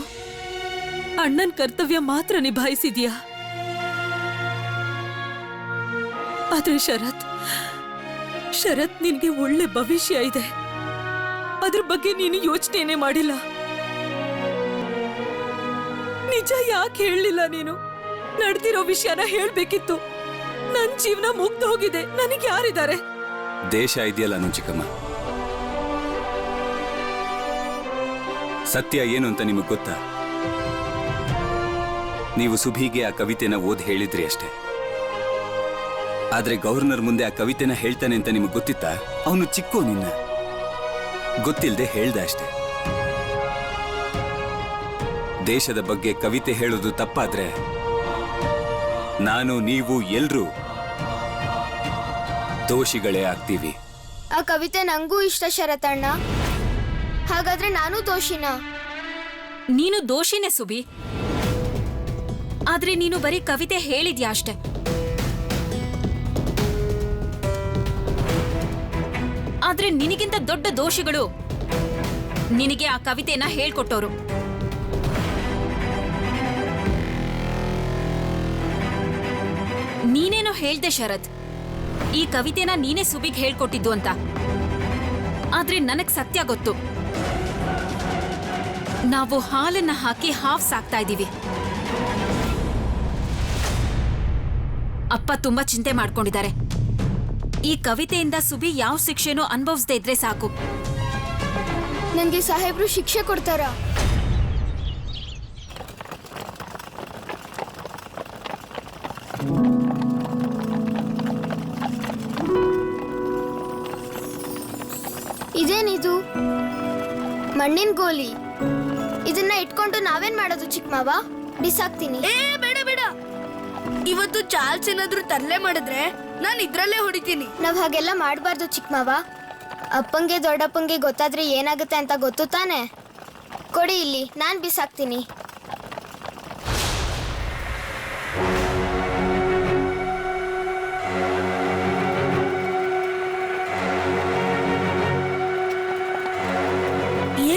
ಅಣ್ಣನ್ ಕರ್ತವ್ಯ ಮಾತ್ರ ನಿಭಾಯಿಸಿದ್ಯಾ. ಆದ್ರೆ ಶರತ್ ನಿನ್ಗೆ ಒಳ್ಳೆ ಭವಿಷ್ಯ ಇದೆ. ಅದ್ರ ಬಗ್ಗೆ ನೀನು ಯೋಚನೆನೇ ಮಾಡಿಲ್ಲ. ನಿಜ ಯಾಕೆ ಹೇಳಲಿಲ್ಲ ನೀನು? ನಡೆದಿರೋ ವಿಷಯನ ಹೇಳ್ಬೇಕಿತ್ತು. ನನ್ ಜೀವನ ಮುಗ್ದು ಹೋಗಿದೆ. ನನಗೆ ಯಾರಿದ್ದಾರೆ? ದೇಶ ಇದೆಯಲ್ಲ ಅನು ಚಿಕ್ಕಮ್ಮ. ಸತ್ಯ ಏನು ಅಂತ ನಿಮಗೆ ಗೊತ್ತಾ? ನೀವು ಸುಭಿಗೆ ಆ ಕವಿತೆನ ಓದಿ ಹೇಳಿದ್ರಿ ಅಷ್ಟೇ. ಆದ್ರೆ ಗವರ್ನರ್ ಮುಂದೆ ಆ ಕವಿತೆನ ಹೇಳ್ತಾನೆ ಅಂತ ನಿಮಗೆ ಗೊತ್ತಿತ್ತಾ? ಅವನು ಚಿಕ್ಕೋ, ನಿನ್ನ ಗೊತ್ತಿಲ್ಲದೆ ಹೇಳ್ದ ಅಷ್ಟೇ. ದೇಶದ ಬಗ್ಗೆ ಕವಿತೆ ಹೇಳೋದು ತಪ್ಪಾದ್ರೆ ನಾನು, ನೀವು ಎಲ್ರೂ ದೋಷಿಗಳೇ ಆಗ್ತೀವಿ. ಆ ಕವಿತೆ ನಂಗೂ ಇಷ್ಟ ಶರತಣ್ಣ. ಹಾಗಾದ್ರೆ ನಾನು ದೋಷಿನಾ? ನೀನು ದೋಷಿನೇ ಸುಬಿ. ಆದ್ರೆ ನೀನು ಬರೀ ಕವಿತೆ ಹೇಳಿದ್ಯಾ ಅಷ್ಟೆ. ಆದ್ರೆ ನಿನಗಿಂತ ದೊಡ್ಡ ದೋಷಿಗಳು ನಿನಗೆ ಆ ಕವಿತೆನ ಹೇಳ್ಕೊಟ್ಟವರು. ನೀನೇನೋ ಹೇಳ್ದೆ ಶರತ್, ಈ ಕವಿತೆನ ನೀನೇ ಸುಬಿಗ್ ಹೇಳ್ಕೊಟ್ಟಿದ್ದು ಅಂತ. ಆದ್ರೆ ನನಗ್ ಸತ್ಯ ಗೊತ್ತು. ನಾವು ಹಾಲನ್ನ ಹಾಕಿ ಹಾಫ್ ಸಾಕ್ತಾ ಇದ್ದೀವಿ. ಅಪ್ಪ ತುಂಬಾ ಚಿಂತೆ ಮಾಡ್ಕೊಂಡಿದ್ದಾರೆ. ಈ ಕವಿತೆಯಿಂದ ಸುಬಿ ಯಾವ ಶಿಕ್ಷೆನೂ ಅನುಭವಿಸದೇ ಇದ್ರೆ ಸಾಕು. ನನ್ಗೆ ಸಾಹೇಬ್ರು ಶಿಕ್ಷೆ ಕೊಡ್ತಾರಾ? ಇದೇನಿದು? ಮಣ್ಣಿನ ಗೋಲಿ. ಇದನ್ನ ಇಟ್ಕೊಂಡು ನಾವೇನ್ ಮಾಡೋದು ಚಿಕ್ಕ ಮಾವ? ಬಿಸಾಕ್ತೀನಿ. ಬೇಡ ಬೇಡ, ಇವತ್ತು ಚಾರ್ಲ್ಸ್ ಏನಾದ್ರೂ ತರಲೆ ಮಾಡಿದ್ರೆ ನಾನು ಇದ್ರಲ್ಲೇ ಹೊಡಿತೀನಿ. ನಾವ್ ಹಾಗೆಲ್ಲ ಮಾಡ್ಬಾರ್ದು ಚಿಕ್ಕ ಮಾವ. ಅಪ್ಪಂಗೆ ದೊಡ್ಡಪ್ಪಂಗೆ ಗೊತ್ತಾದ್ರೆ ಏನಾಗುತ್ತೆ ಅಂತ ಗೊತ್ತು ತಾನೆ. ಕೊಡಿ ಇಲ್ಲಿ, ನಾನ್ ಬಿಸಾಕ್ತೀನಿ.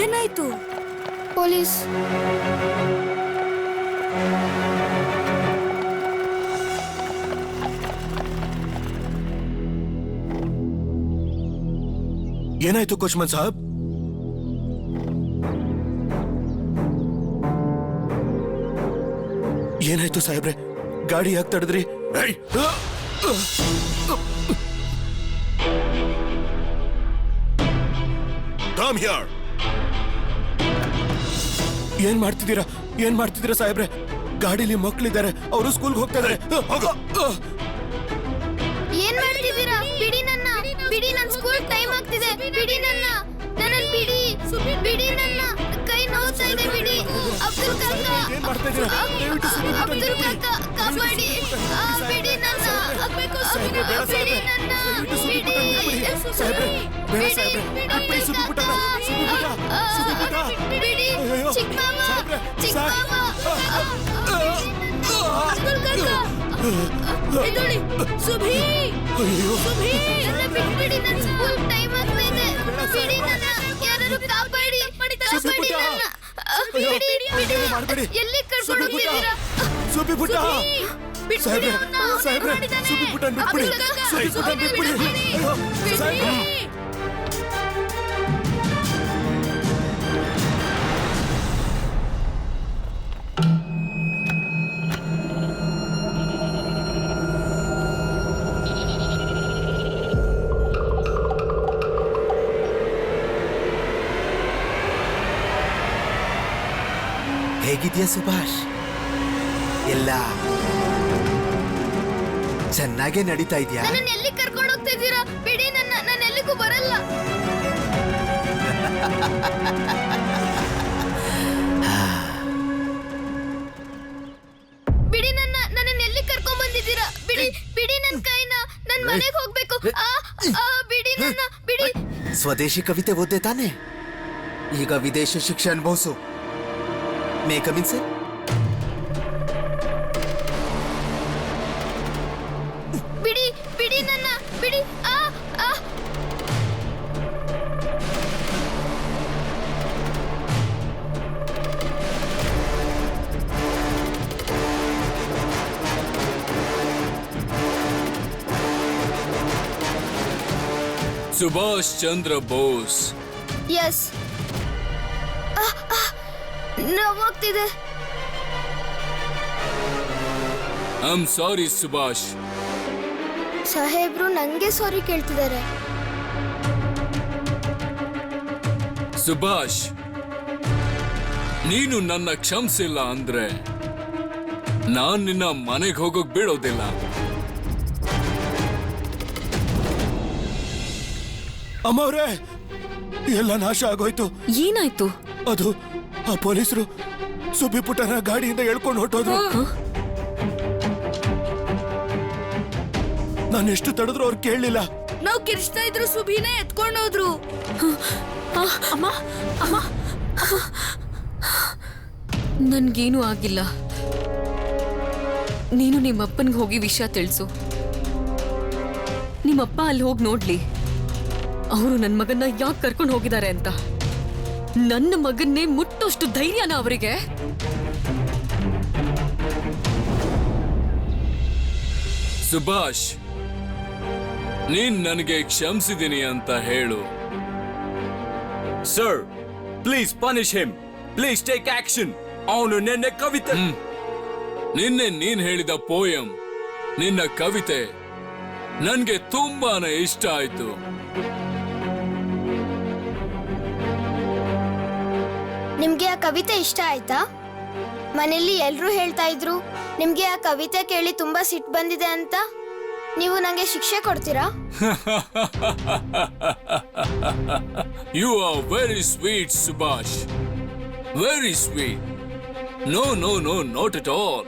ಏನಾಯ್ತು? ಪೊಲೀಸ್. ಏನಾಯ್ತು ಕೋಚ್ಮನ್ ಸಾಹಬ್? ಏನಾಯ್ತು ಸಾಹೇಬ್ರೆ? ಗಾಡಿ ಯಾಕೆ ತಡೆದ್ರಿ? ಏನ್ ಮಾಡ್ತಿದ್ದೀರಾ ಸಾಹೇಬ್ರೆ? ಗಾಡಿಲಿ ಮಕ್ಕಳಿದ್ದಾರೆ, ಅವರು ಸ್ಕೂಲ್ಗೆ ಹೋಗ್ತಾ ಇದಾರೆ. ಏನ್ ಮಾಡ್ತಿದ್ದೀರಾ? ಬಿಡಿ ನನ್ನ, ಬಿಡಿ, ನನ್ ಸ್ಕೂಲ್ ಟೈಮ್ ಆಗ್ತಿದೆ. ಬಿಡಿ ನನ್ನ, ನನ್ನನ್ ಬಿಡಿ, ಬಿಡಿ ನನ್ನ, ಕೈ ನೋವ್ತಾ ಇದೆ. ಬಿಡಿ ಅಬ್ದುಲ್ ಕಾಕ, ಅಬ್ದುಲ್ ಕಾಕ ಕಾಪಾಡಿ. ಬಿಡಿ ನನ್ನ, ಬಿಡಿ ನನ್ನ, ಬಿಡಿ ಚಿಕ್ಕ ಮಾವ, ಚಿಕ್ಕ ಮಾವ. ಅಬ್ದುಲ್ ಕಾಕ ಎದೊಳಿ, ಸುಭಿ, ಸುಭಿ, ನನ್ನ ಬಿಟ್ಬಿಡಿ, ನನ್ ಸ್ಕೂಲ್ ಟೈಮ್ ಆಗ್ತಾ ಇದೆ. ಬಿಡಿ ನನ್ನ, ಯಾರಾದ್ರೂ ಕಾಪಾಡಿ, ಕಾಪಾಡಿ ನನ್ನ. ಬಿಡಿ, ಎಲ್ಲಿ ಕರ್ಕೊಂಡು ಹೋಗ್ತಿದ್ದೀರಾ? ಸುಬ್ಬಿ ಪುಟ್ಟ ಸಾಹೇಬ್ರೆ, ಸಾಹೇಬ್ರೆ, ಸುಬ್ಬಿ ಪುಟ್ಟ ಬಿಟ್ಬಿಡಿ, ಸುಬ್ಬಿ ಪುಟ್ಟ ಬಿಟ್ಬಿಡಿ. ಹೇಗಿದ್ಯಾ ಸುಭಾಷ್? ಎಲ್ಲ ಚೆನ್ನಾಗೇ ನಡೀತಾ ಇದೆಯಾ? ನನ್ನ ಎಲ್ಲಿ ಕರ್ಕೊಂಡು ಹೋಗ್ತಾ ಇದ್ದೀರಾ? ಬಿಡಿ ನನ್ನ, ನಾನು ಎಲ್ಲಿಗೂ ಬರಲ್ಲ. ಬಿಡಿ ನನ್ನ, ನನ್ನ ಎಲ್ಲಿ ಕರ್ಕೊಂಡ್ ಬಂದಿದ್ದೀರಾ? ಬಿಡಿ, ಬಿಡಿ ನನ್ನ ಕೈನ, ನನ್ ಮನೆಗೆ ಹೋಗ್ಬೇಕು. ಬಿಡಿ ನನ್ನ, ಬಿಡಿ. ಸ್ವದೇಶಿ ಕವಿತೆ ಓದ್ದೆ ತಾನೆ? ಈಗ ವಿದೇಶ ಶಿಕ್ಷೆ ಅನುಭವಿಸು. May come in sir? ಬಿಡಿ, ಬಿಡಿ ನನ್ನ, ಬಿಡಿ. ಸುಭಾಷ್ ಚಂದ್ರ ಬೋಸ್. ಎಸ್. ನೋವಾಗ್ತಿದೆ. I am sorry Subhash. ಸಾಹೇಬ್ರು ನಂಗೆ ಸಾರಿ ಕೇಳ್ತಿದ್ದಾರೆ. ಸುಭಾಷ್, ನೀನು ನನ್ನ ಕ್ಷಮಿಸಿಲ್ಲ ಅಂದ್ರೆ ನಾನ್ ನಿನ್ನ ಮನೆಗೆ ಹೋಗೋಕ್ ಬಿಡೋದಿಲ್ಲ. ಅಮ್ಮವ್ರೆ, ಎಲ್ಲ ನಾಶ ಆಗೋಯ್ತು. ಏನಾಯ್ತು? ಅದು ಆ ಪೊಲೀಸರು ಸುಬ್ಬಿ ಪುಟ್ಟನ ಗಾಡಿಯಿಂದ ಎಳ್ಕೊಂಡು ಹೊಟ್ಟೋದ್ರು. ನಾನು ಎಷ್ಟು ತಡೆದ್ರು ಅವ್ರು ಕೇಳಲಿಲ್ಲ. ನಾವು ಕಿರ್ಚ್ತಾ ಇದ್ರು, ಸುಭಿನೇ ಎತ್ಕೊಂಡೋದ್ರು. ಅಮ್ಮ, ಅಮ್ಮ, ನನ್ಗೇನು ಆಗಿಲ್ಲ. ನೀನು ನಿಮ್ಮಪ್ಪನ್ಗೆ ಹೋಗಿ ವಿಷಯ ತಿಳಿಸು. ನಿಮ್ಮಪ್ಪ ಅಲ್ಲಿ ಹೋಗಿ ನೋಡ್ಲಿ ಅವರು ನನ್ನ ಮಗನ್ನ ಯಾಕೆ ಕರ್ಕೊಂಡು ಹೋಗಿದ್ದಾರೆ ಅಂತ. ನನ್ನ ಮಗನ್ನೇ ಮುಟ್ಟೋಷ್ಟು ಧೈರ್ಯನ ಅವರಿಗೆ? ಸುಭಾಷ್, ನೀನ್ ನನಗೆ ಕ್ಷಮಿಸಿದೀನಿ ಅಂತ ಹೇಳು. Sir, please punish him. Please take action. ಅವನು ನಿನ್ನೆ ಕವಿತೆ, ನಿನ್ನೆ ನೀನ್ ಹೇಳಿದ ಪೋಯಂ, ನಿನ್ನ ಕವಿತೆ ನನ್ಗೆ ತುಂಬಾನೇ ಇಷ್ಟ ಆಯ್ತು. ನಿಮ್ಗೆ ಆ ಕವಿತೆ ಇಷ್ಟ ಆಯ್ತಾ? ಮನೆಯಲ್ಲಿ ಎಲ್ರೂ ಹೇಳ್ತಾ ಇದ್ರು ನಿಮ್ಗೆ ಆ ಕವಿತೆ ಕೇಳಿ ತುಂಬಾ ಸಿಟ್ಟು ಬಂದಿದೆ ಅಂತ. ನೀವು ನಂಗೆ ಶಿಕ್ಷೆ ಕೊಡ್ತೀರಾ? You are very sweet Subhash, very sweet. No no no not at all.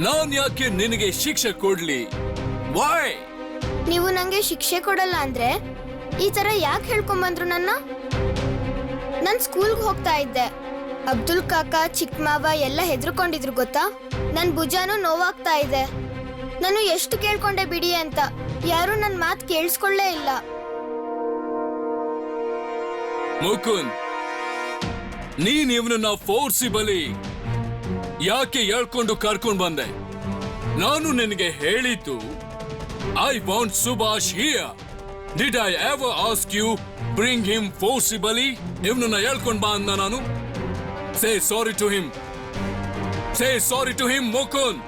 ನಾನ್ ಯಾಕೆ ನಿನಗೆ ಶಿಕ್ಷೆ ಕೊಡ್ಲಿ? ವೈ? ನೀವು ನಂಗೆ ಶಿಕ್ಷೆ ಕೊಡಲ್ಲ ಅಂದ್ರೆ ಈ ತರ ಯಾಕೆ ಹೇಳ್ಕೊಂಬಂದ್ರು ನನ್ನ? ನಾನ್ ಸ್ಕೂಲ್ಗೆ ಹೋಗ್ತಾ ಇದ್ದೆ. ಅಬ್ದುಲ್ ಕಾಕ, ಚಿಕ್ಕ ಮಾವ ಎಲ್ಲ ಹೆದರ್ಕೊಂಡಿದ್ರು ಗೊತ್ತಾ? ನನ್ ಭುಜಾನು ನೋವಾಗ್ತಾ ಇದೆ. ನಾನು ಎಷ್ಟು ಕೇಳ್ಕೊಂಡೆ ಬಿಡಿ ಅಂತ, ಯಾರು ನನ್ ಮಾತು ಕೇಳಿಸ್ಕೊಳ್ಳೇ ಇಲ್ಲ. ಮುಕುಂದ್, ನೀನ್ ಇವನನ್ನ ಫೋರ್ಸಿಬಲಿ ಯಾಕೆ ಹೇಳ್ಕೊಂಡು ಕರ್ಕೊಂಡ್ ಬಂದೆ? ನಾನು ನಿನಗೆ ಹೇಳಿದ್ದು I want Subhash here. Did I ever ask you bring him forcibly? ಇವನನ್ನ ಹೇಳ್ಕೊಂಡ್ ಬಾ ಅಂದ ನಾನು? Say sorry to him, say sorry to him Mukund.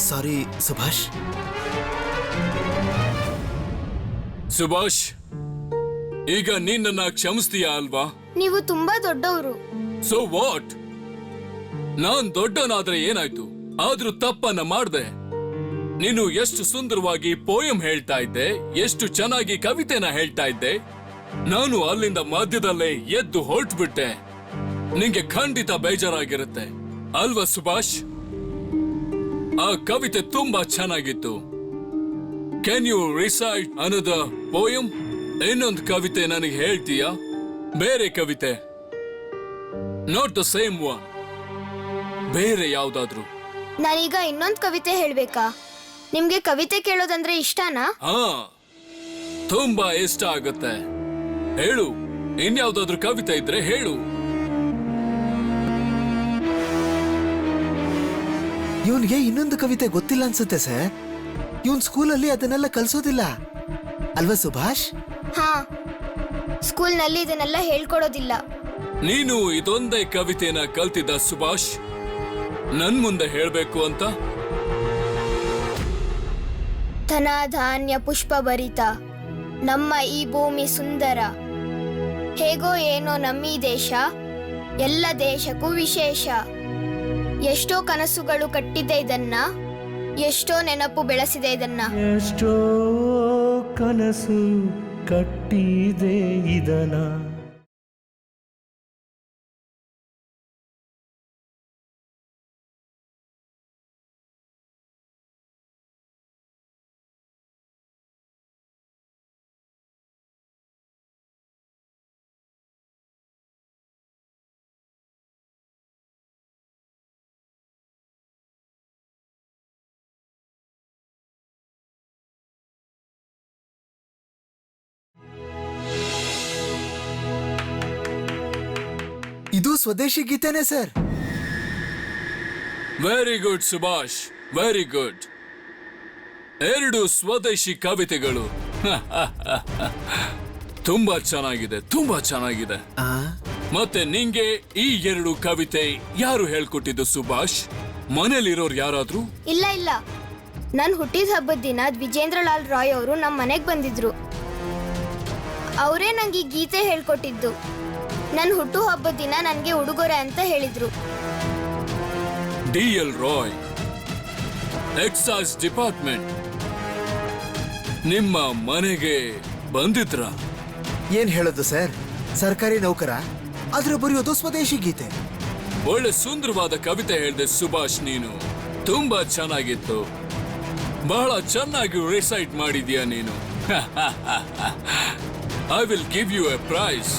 Sorry Subhash. Subhash, ಈಗ ನೀನ್ ನನ್ನ ಕ್ಷಮಿಸ್ತೀಯಾ ಅಲ್ವಾ? ನೀವು ತುಂಬಾ ದೊಡ್ಡವರು. So what? ನಾನ್ ದೊಡ್ಡನಾದ್ರೆ ಏನಾಯ್ತು? ಆದ್ರೂ ತಪ್ಪನ್ನ ಮಾಡ್ದೆ. ನೀನು ಎಷ್ಟು ಸುಂದರವಾಗಿ ಪೋಯಂ ಹೇಳ್ತಾ ಇದ್ದೆ, ಎಷ್ಟು ಚೆನ್ನಾಗಿ ಕವಿತೆನ ಹೇಳ್ತಾ ಇದ್ದೆ. ನಾನು ಅಲ್ಲಿಂದ ಮಧ್ಯದಲ್ಲೇ ಎದ್ದು ಹೊರಟ್ಬಿಟ್ಟೆ. ನಿಂಗೆ ಖಂಡಿತ ಬೇಜಾರಾಗಿರುತ್ತೆ ಅಲ್ವಾ ಸುಭಾಷ್? ಆ ಕವಿತೆ ತುಂಬಾ ಚೆನ್ನಾಗಿತ್ತು. Can you recite another poem? ಇನ್ನೊಂದು ಕವಿತೆ ನನಗೆ ಹೇಳ್ತೀಯಾ? ಬೇರೆ ಕವಿತೆ, ನಾಟ್ ದ ಸೇಮ್ ಒನ್, ಬೇರೆ ಯಾವ್ದಾದ್ರು. ನಾನೀಗ ಇನ್ನೊಂದು ಕವಿತೆ ಹೇಳ್ಬೇಕಾ? ನಿಮ್ಗೆ ಕವಿತೆ ಕೇಳೋದಂದ್ರೆ ಇಷ್ಟನಾ? ಹಾ, ತುಂಬಾ ಇಷ್ಟ ಆಗುತ್ತೆ. ಹೇಳು, ಇನ್ಯಾವ್ದಾದ್ರು ಕವಿತೆ ಇದ್ರೆ ಹೇಳು. ಇವನ್ಗೆ ಇನ್ನೊಂದು ಕವಿತೆ ಗೊತ್ತಿಲ್ಲ ಅನ್ಸುತ್ತೆ ಸರ್. ಇವನ್ ಸ್ಕೂಲಲ್ಲಿ ಅದನ್ನೆಲ್ಲ ಕಲ್ಸೋದಿಲ್ಲ ಅಲ್ವಾ ಸುಭಾಷ್? ಹಾ, ಸ್ಕೂಲ್ನಲ್ಲಿ ಇದನ್ನೆಲ್ಲ ಹೇಳ್ಕೊಡೋದಿಲ್ಲ. ನೀನು ಇದೊಂದೇ ಕವಿತೆನ ಕಲ್ತಿದ್ದ ಸುಭಾಷ್ ನನ್ ಮುಂದೆ ಹೇಳ್ಬೇಕು ಅಂತ? ಧನ ಧಾನ್ಯ ಪುಷ್ಪ ಭರಿತ ನಮ್ಮ ಈ ಭೂಮಿ ಸುಂದರ, ಹೇಗೋ ಏನೋ ನಮ್ಮೀ ದೇಶ ಎಲ್ಲ ದೇಶಕ್ಕೂ ವಿಶೇಷ. ಎಷ್ಟೋ ಕನಸುಗಳು ಕಟ್ಟಿದೆ ಇದನ್ನ, ಎಷ್ಟೋ ನೆನಪು ಬೆಳೆಸಿದೆ ಇದನ್ನ. ಎಷ್ಟೋ ಕನಸು ಕಟ್ಟಿದೆ ಇದನ್ನ. ಇದು ಸ್ವದೇಶಿ ಗೀತೆನೇ sir. Very good Subhash, very good. ಎರಡು ಸ್ವದೇಶಿ ಕವಿತೆಗಳು. ತುಂಬಾ ಚೆನ್ನಾಗಿದೆ, ತುಂಬಾ ಚೆನ್ನಾಗಿದೆ. ಮತ್ತೆ ನಿಂಗೆ ಈ ಎರಡು ಕವಿತೆ ಯಾರು ಹೇಳ್ಕೊಟ್ಟಿದ್ದು ಸುಭಾಷ್? ಮನೇಲಿರೋರು ಯಾರಾದ್ರೂ? ಇಲ್ಲ ಇಲ್ಲ, ನಾನು ಹುಟ್ಟಿದ ಹಬ್ಬದ ದಿನ ದ್ವಿಜೇಂದ್ರ ಲಾಲ್ ರಾಯ್ ಅವರು ನಮ್ಮ ಮನೆಗೆ ಬಂದಿದ್ರು. ಅವರೇ ನಂಗೆ ಈ ಗೀತೆ ಹೇಳ್ಕೊಟ್ಟಿದ್ದು. ನನ್ನ ಹುಟ್ಟು ಹಬ್ಬದ ದಿನ ನನಗೆ ಉಡುಗೊರೆ ಅಂತ ಹೇಳಿದ್ರು. DL ರಾಯ್, ಎಕ್ಸೈಸ್ ಡಿಪಾರ್ಟ್ಮೆಂಟ್ ನಿಮ್ಮ ಮನೆಗೆ ಬಂದಿದ್ರ? ಏನ್ ಹೇಳೋದು ಸರ್, ಸರ್ಕಾರಿ ನೌಕರ ಆದ್ರೆ ಬರೆಯೋದು ಸ್ವದೇಶಿ ಗೀತೆ. ಒಳ್ಳೆ ಸುಂದರವಾದ ಕವಿತೆ ಹೇಳಿದೆ ಸುಭಾಷ್ ನೀನು. ತುಂಬಾ ಚೆನ್ನಾಗಿತ್ತು, ಬಹಳ ಚೆನ್ನಾಗಿ ರಿಸೈಟ್ ಮಾಡಿದ್ಯಾ ನೀನು. I will give you a prize.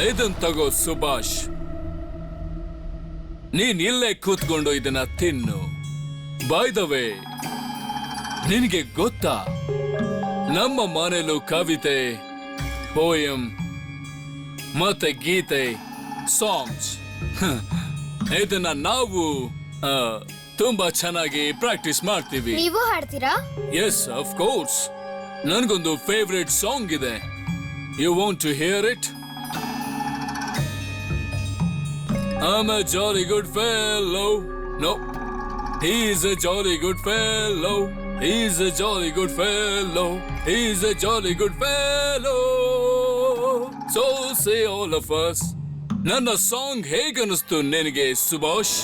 ಇದನ್ ತಗೋ ಸುಭಾಷ್, ನೀನ್ ಇಲ್ಲೇ ಕೂತ್ಕೊಂಡು ಇದನ್ನ ತಿನ್ನು. ಬೈ ದ ವೇ, ನಿನಗೆ ಗೊತ್ತಾ ನಮ್ಮ ಮನೆಯಲ್ಲೂ ಕವಿತೆ, ಪೋಯಂ ಮತ್ತೆ ಗೀತೆ, ಸಾಂಗ್ಸ್ ಇದನ್ನ ನಾವು ತುಂಬಾ ಚೆನ್ನಾಗಿ ಪ್ರಾಕ್ಟೀಸ್ ಮಾಡ್ತೀವಿ. ನೀವು ಹಾಡ್ತೀರಾ? Yes, of course. ನನ್ಗೊಂದು ಫೇವ್ರೆಟ್ ಸಾಂಗ್ ಇದೆ. You want to hear it? I'm a jolly good fellow. No, he's a jolly good fellow. He's a jolly good fellow. He's a jolly good fellow. So say all of us. ನನ್ನ ಸಾಂಗ್ ಹೇಗನ್ನಿಸ್ತು ನಿನಗೆ ಸುಭಾಷ್?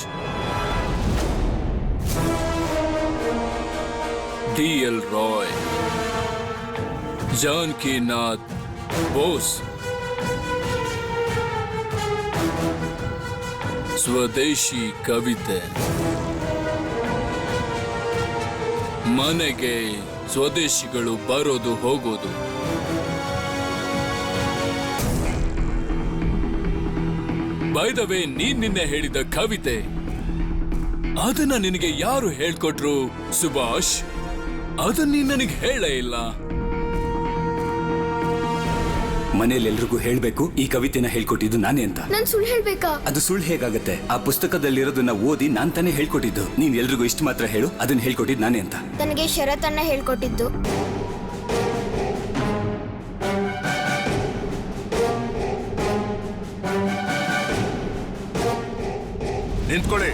DL ರಾಯ್, ಜಾನಕಿನಾಥ್ ಬೋಸ್, ಸ್ವದೇಶಿ ಕವಿತೆ. ಮನೆಗೆ ಸ್ವದೇಶಿಗಳು ಬರೋದು ಹೋಗೋದು. ಬೈ ದ ವೇ, ನೀನ್ ನಿನ್ನೆ ಹೇಳಿದ ಕವಿತೆ ಅದನ್ನ ನಿನಗೆ ಯಾರು ಹೇಳ್ಕೊಟ್ರು ಸುಭಾಷ್? ಅದನ್ನ ನೀನ್ ನನಗೆ ಹೇಳೇ ಇಲ್ಲ. ಮನೇಲಿ ಎಲ್ರಿಗೂ ಹೇಳ್ಬೇಕು ಈ ಕವಿತೆನ ಹೇಳ್ಕೊಟ್ಟಿದ್ದು ನಾನೇ ಅಂತ. ನಾನ್ ಸುಳ್ಳು ಹೇಳ್ಬೇಕಾ? ಅದು ಸುಳ್ಳು ಹೇಗಾಗತ್ತೆ? ಆ ಪುಸ್ತಕದಲ್ಲಿರೋದನ್ನ ಓದಿ ನಾನ್ ತಾನೇ ಹೇಳ್ಕೊಟ್ಟಿದ್ದು. ನೀನ್ ಎಲ್ರಿಗೂ ಇಷ್ಟು ಮಾತ್ರ ಹೇಳು, ಅದನ್ನ ಹೇಳ್ಕೊಟ್ಟಿದ್ದು ನಾನೇ ಅಂತ. ನನಗೆ ಶರತ್ ಅಣ್ಣ ಹೇಳ್ಕೊಟ್ಟಿದ್ದು. ನಿಂತ್ಕೊಳ್ಳಿ.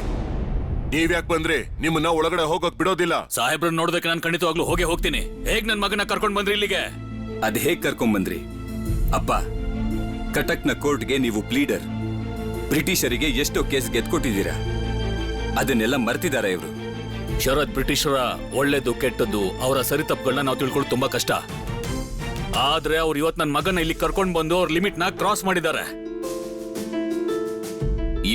ನೀವ್ಯಾಕೆ ಬಂದ್ರಿ? ನಿಮ್ಮನ್ನ ಒಳಗಡೆ ಹೋಗಕ್ ಬಿಡೋದಿಲ್ಲ. ಸಾಹೇಬ್ರನ್ನ ನೋಡೋದಕ್ಕೆ ನಾನು ಖಂಡಿತವಾಗ್ಲೂ ಹೋಗ್ತೀನಿ. ಹೇಗ್ ನನ್ ಮಗನ ಕರ್ಕೊಂಡ್ ಬಂದ್ರಿ ಇಲ್ಲಿಗೆ? ಅದ್ ಹೇಗ್ ಕರ್ಕೊಂಡ್ ಬಂದ್ರಿ? ಅಪ್ಪ, ಕಟಕ್ನ ಕೋರ್ಟ್ಗೆ ನೀವು ಪ್ಲೀಡರ್. ಬ್ರಿಟಿಷರಿಗೆ ಎಷ್ಟೋ ಕೇಸ್ ಗೆದ್ಕೊಟ್ಟಿದ್ದೀರಾ. ಅದನ್ನೆಲ್ಲ ಮರ್ತಿದಾರ ಇವರು. ಶರತ್ ಬ್ರಿಟಿಷರ ಒಳ್ಳೇದು ಕೆಟ್ಟದ್ದು ಅವರ ಸರಿತಪ್ಪುಗಳನ್ನ ನಾವು ತಿಳ್ಕೊಳ್ಳೋದು ತುಂಬಾ ಕಷ್ಟ. ಆದ್ರೆ ಅವ್ರು ಇವತ್ತು ನನ್ನ ಮಗನ ಇಲ್ಲಿ ಕರ್ಕೊಂಡ್ ಬಂದು ಅವ್ರ ಲಿಮಿಟ್ ನ ಕ್ರಾಸ್ ಮಾಡಿದ್ದಾರೆ.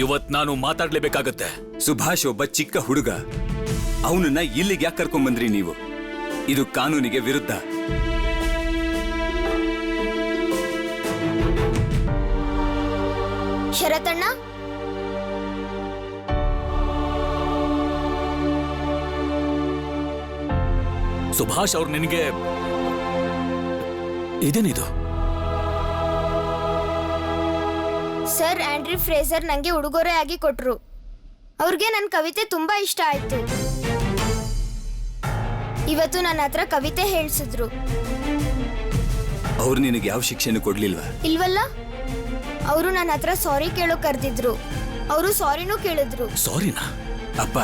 ಇವತ್ ನಾನು ಮಾತಾಡ್ಲೇಬೇಕಾಗತ್ತೆ. ಸುಭಾಷ್ ಒಬ್ಬ ಚಿಕ್ಕ ಹುಡುಗ. ಅವನನ್ನ ಇಲ್ಲಿಗೆ ಯಾಕೆ ಕರ್ಕೊಂಡ್ ಬಂದ್ರಿ ನೀವು? ಇದು ಕಾನೂನಿಗೆ ವಿರುದ್ಧ. ಶರತಣ್ಣ, ಸುಭಾಷ್ ಅವ್ರು ನಿನಗೆ ಇದೇನಿದು? ಸರ್ ಆಂಡ್ರಿ ಫ್ರೇಸರ್ ನಂಗೆ ಉಡುಗೊರೆ ಆಗಿ ಕೊಟ್ರು. ಅವ್ರಿಗೆ ನನ್ನ ಕವಿತೆ ತುಂಬಾ ಇಷ್ಟ ಆಯ್ತು. ಇವತ್ತು ನನ್ನ ಹತ್ರ ಕವಿತೆ ಹೇಳ್ಸಿದ್ರು. ಅವ್ರು ನಿನಗೆ ಯಾವ ಶಿಕ್ಷೆನೂ ಕೊಡ್ಲಿಲ್ವಾ? ಇಲ್ವಲ್ಲ. ಅವರು ನನ್ನ ಹತ್ರ ಸಾರಿ ಕೇಳೋ ಕರೆದಿದ್ರು. ಅವರು ಸಾರಿನೂ ಕೇಳಿದ್ರು. ಸಾರಿನಾ? ಅಪ್ಪ,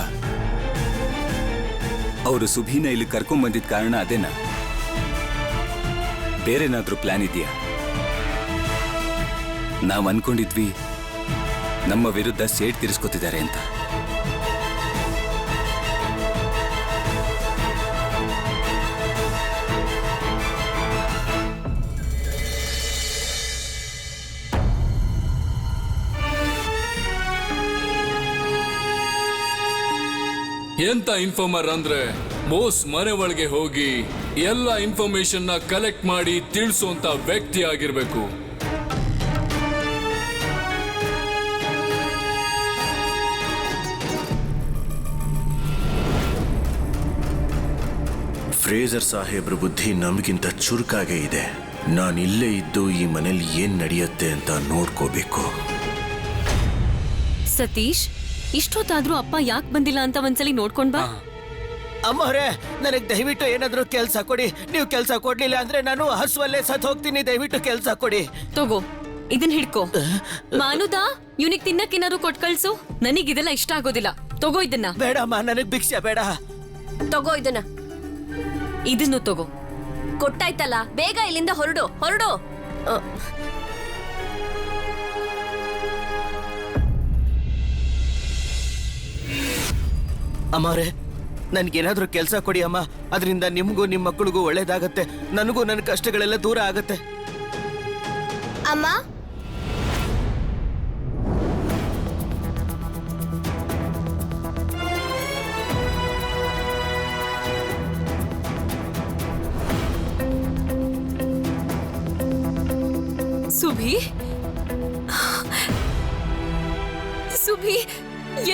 ಅವರು ಸುಭೀನ ಇಲ್ಲಿ ಕರ್ಕೊಂಡ್ ಬಂದಿದ್ದ ಕಾರಣ ಅದೇನಾ? ಬೇರೆನಾದ್ರೂ ಪ್ಲಾನ್ ಇದೆಯಾ? ನಾವ್ ಅನ್ಕೊಂಡಿದ್ವಿ ನಮ್ಮ ವಿರುದ್ಧ ಸೇಡ್ ತೀರಿಸ್ಕೊತಿದ್ದಾರೆ ಅಂತ. ಎಂತ ಇನ್ಫಾರ್ಮರ್ ಅಂದ್ರೆ ಬೋಸ್ ಮನೆ ಒಳಗೆ ಹೋಗಿ ಎಲ್ಲ ಇನ್ಫಾರ್ಮೇಶನ್ ನ ಕಲೆಕ್ಟ್ ಮಾಡಿ ತಿಳಿಸುವಂತ ವ್ಯಕ್ತಿ ಆಗಿರ್ಬೇಕು. ಫ್ರೇಸರ್ ಸಾಹೇಬ್ರ ಬುದ್ಧಿ ನಮಗಿಂತ ಚುರುಕಾಗೇ ಇದೆ. ನಾನಿಲ್ಲೇ ಇದ್ದು ಈ ಮನೇಲಿ ಏನ್ ನಡೆಯುತ್ತೆ ಅಂತ ನೋಡ್ಕೋಬೇಕು. ಸತೀಶ್, ಇಷ್ಟೊತ್ತಾದ್ರೂ ಅಪ್ಪ ಯಾಕೆ ಬಂದಿಲ್ಲ ಅಂತ ಒಂದ್ಸಲಿ ನೋಡ್ಕೊಂಡ್ ಬಾ. ಅಮ್ಮವ್ರೆ, ನನಗೆ ದಯವಿಟ್ಟು ಏನಾದ್ರೂ ಕೆಲ್ಸ ಕೊಡಿ. ನೀವು ಕೆಲ್ಸ ಕೊಡ್ಲಿಲ್ಲ ಅಂದ್ರೆ ನಾನು ಹಸುವಲ್ಲೇ ಸತ್ ಹೋಗ್ತೀನಿ. ದಯವಿಟ್ಟು ಕೆಲ್ಸ ಕೊಡಿ. ತಗೋ, ಇದನ್ ಹಿಡ್ಕೋ. ಮಾನುದಾ, ಇವನಿಗೆ ತಿನ್ನಕ್ಕೇನಾದ್ರು ಕೊಟ್ ಕಳ್ಸು. ನನಗಿದೆಲ್ಲ ಇಷ್ಟ ಆಗೋದಿಲ್ಲ. ತಗೋ ಇದನ್ನ. ಬೇಡಮ್ಮ, ನನಗ್ ಭಿಕ್ಷೆ ಬೇಡ. ತಗೋ ಇದನ್ನ. ಇದನ್ನು ತಗೋ. ಕೊಟ್ಟಾಯ್ತಲ್ಲ, ಬೇಗ ಇಲ್ಲಿಂದ ಹೊರಡು. ಅಮ್ಮವ್ರೆ, ನನ್ಗೇನಾದ್ರೂ ಕೆಲ್ಸ ಕೊಡಿ ಅಮ್ಮ. ಅದರಿಂದ ನಿಮ್ಗೂ ನಿಮ್ಮ ಮಕ್ಕಳಿಗೂ ಒಳ್ಳೇದಾಗತ್ತೆ. ನನಗೂ ನನ್ನ ಕಷ್ಟಗಳೆಲ್ಲ ದೂರ ಆಗತ್ತೆ. ಅಮ್ಮ, ಸುಭಿ, ಸುಭಿ,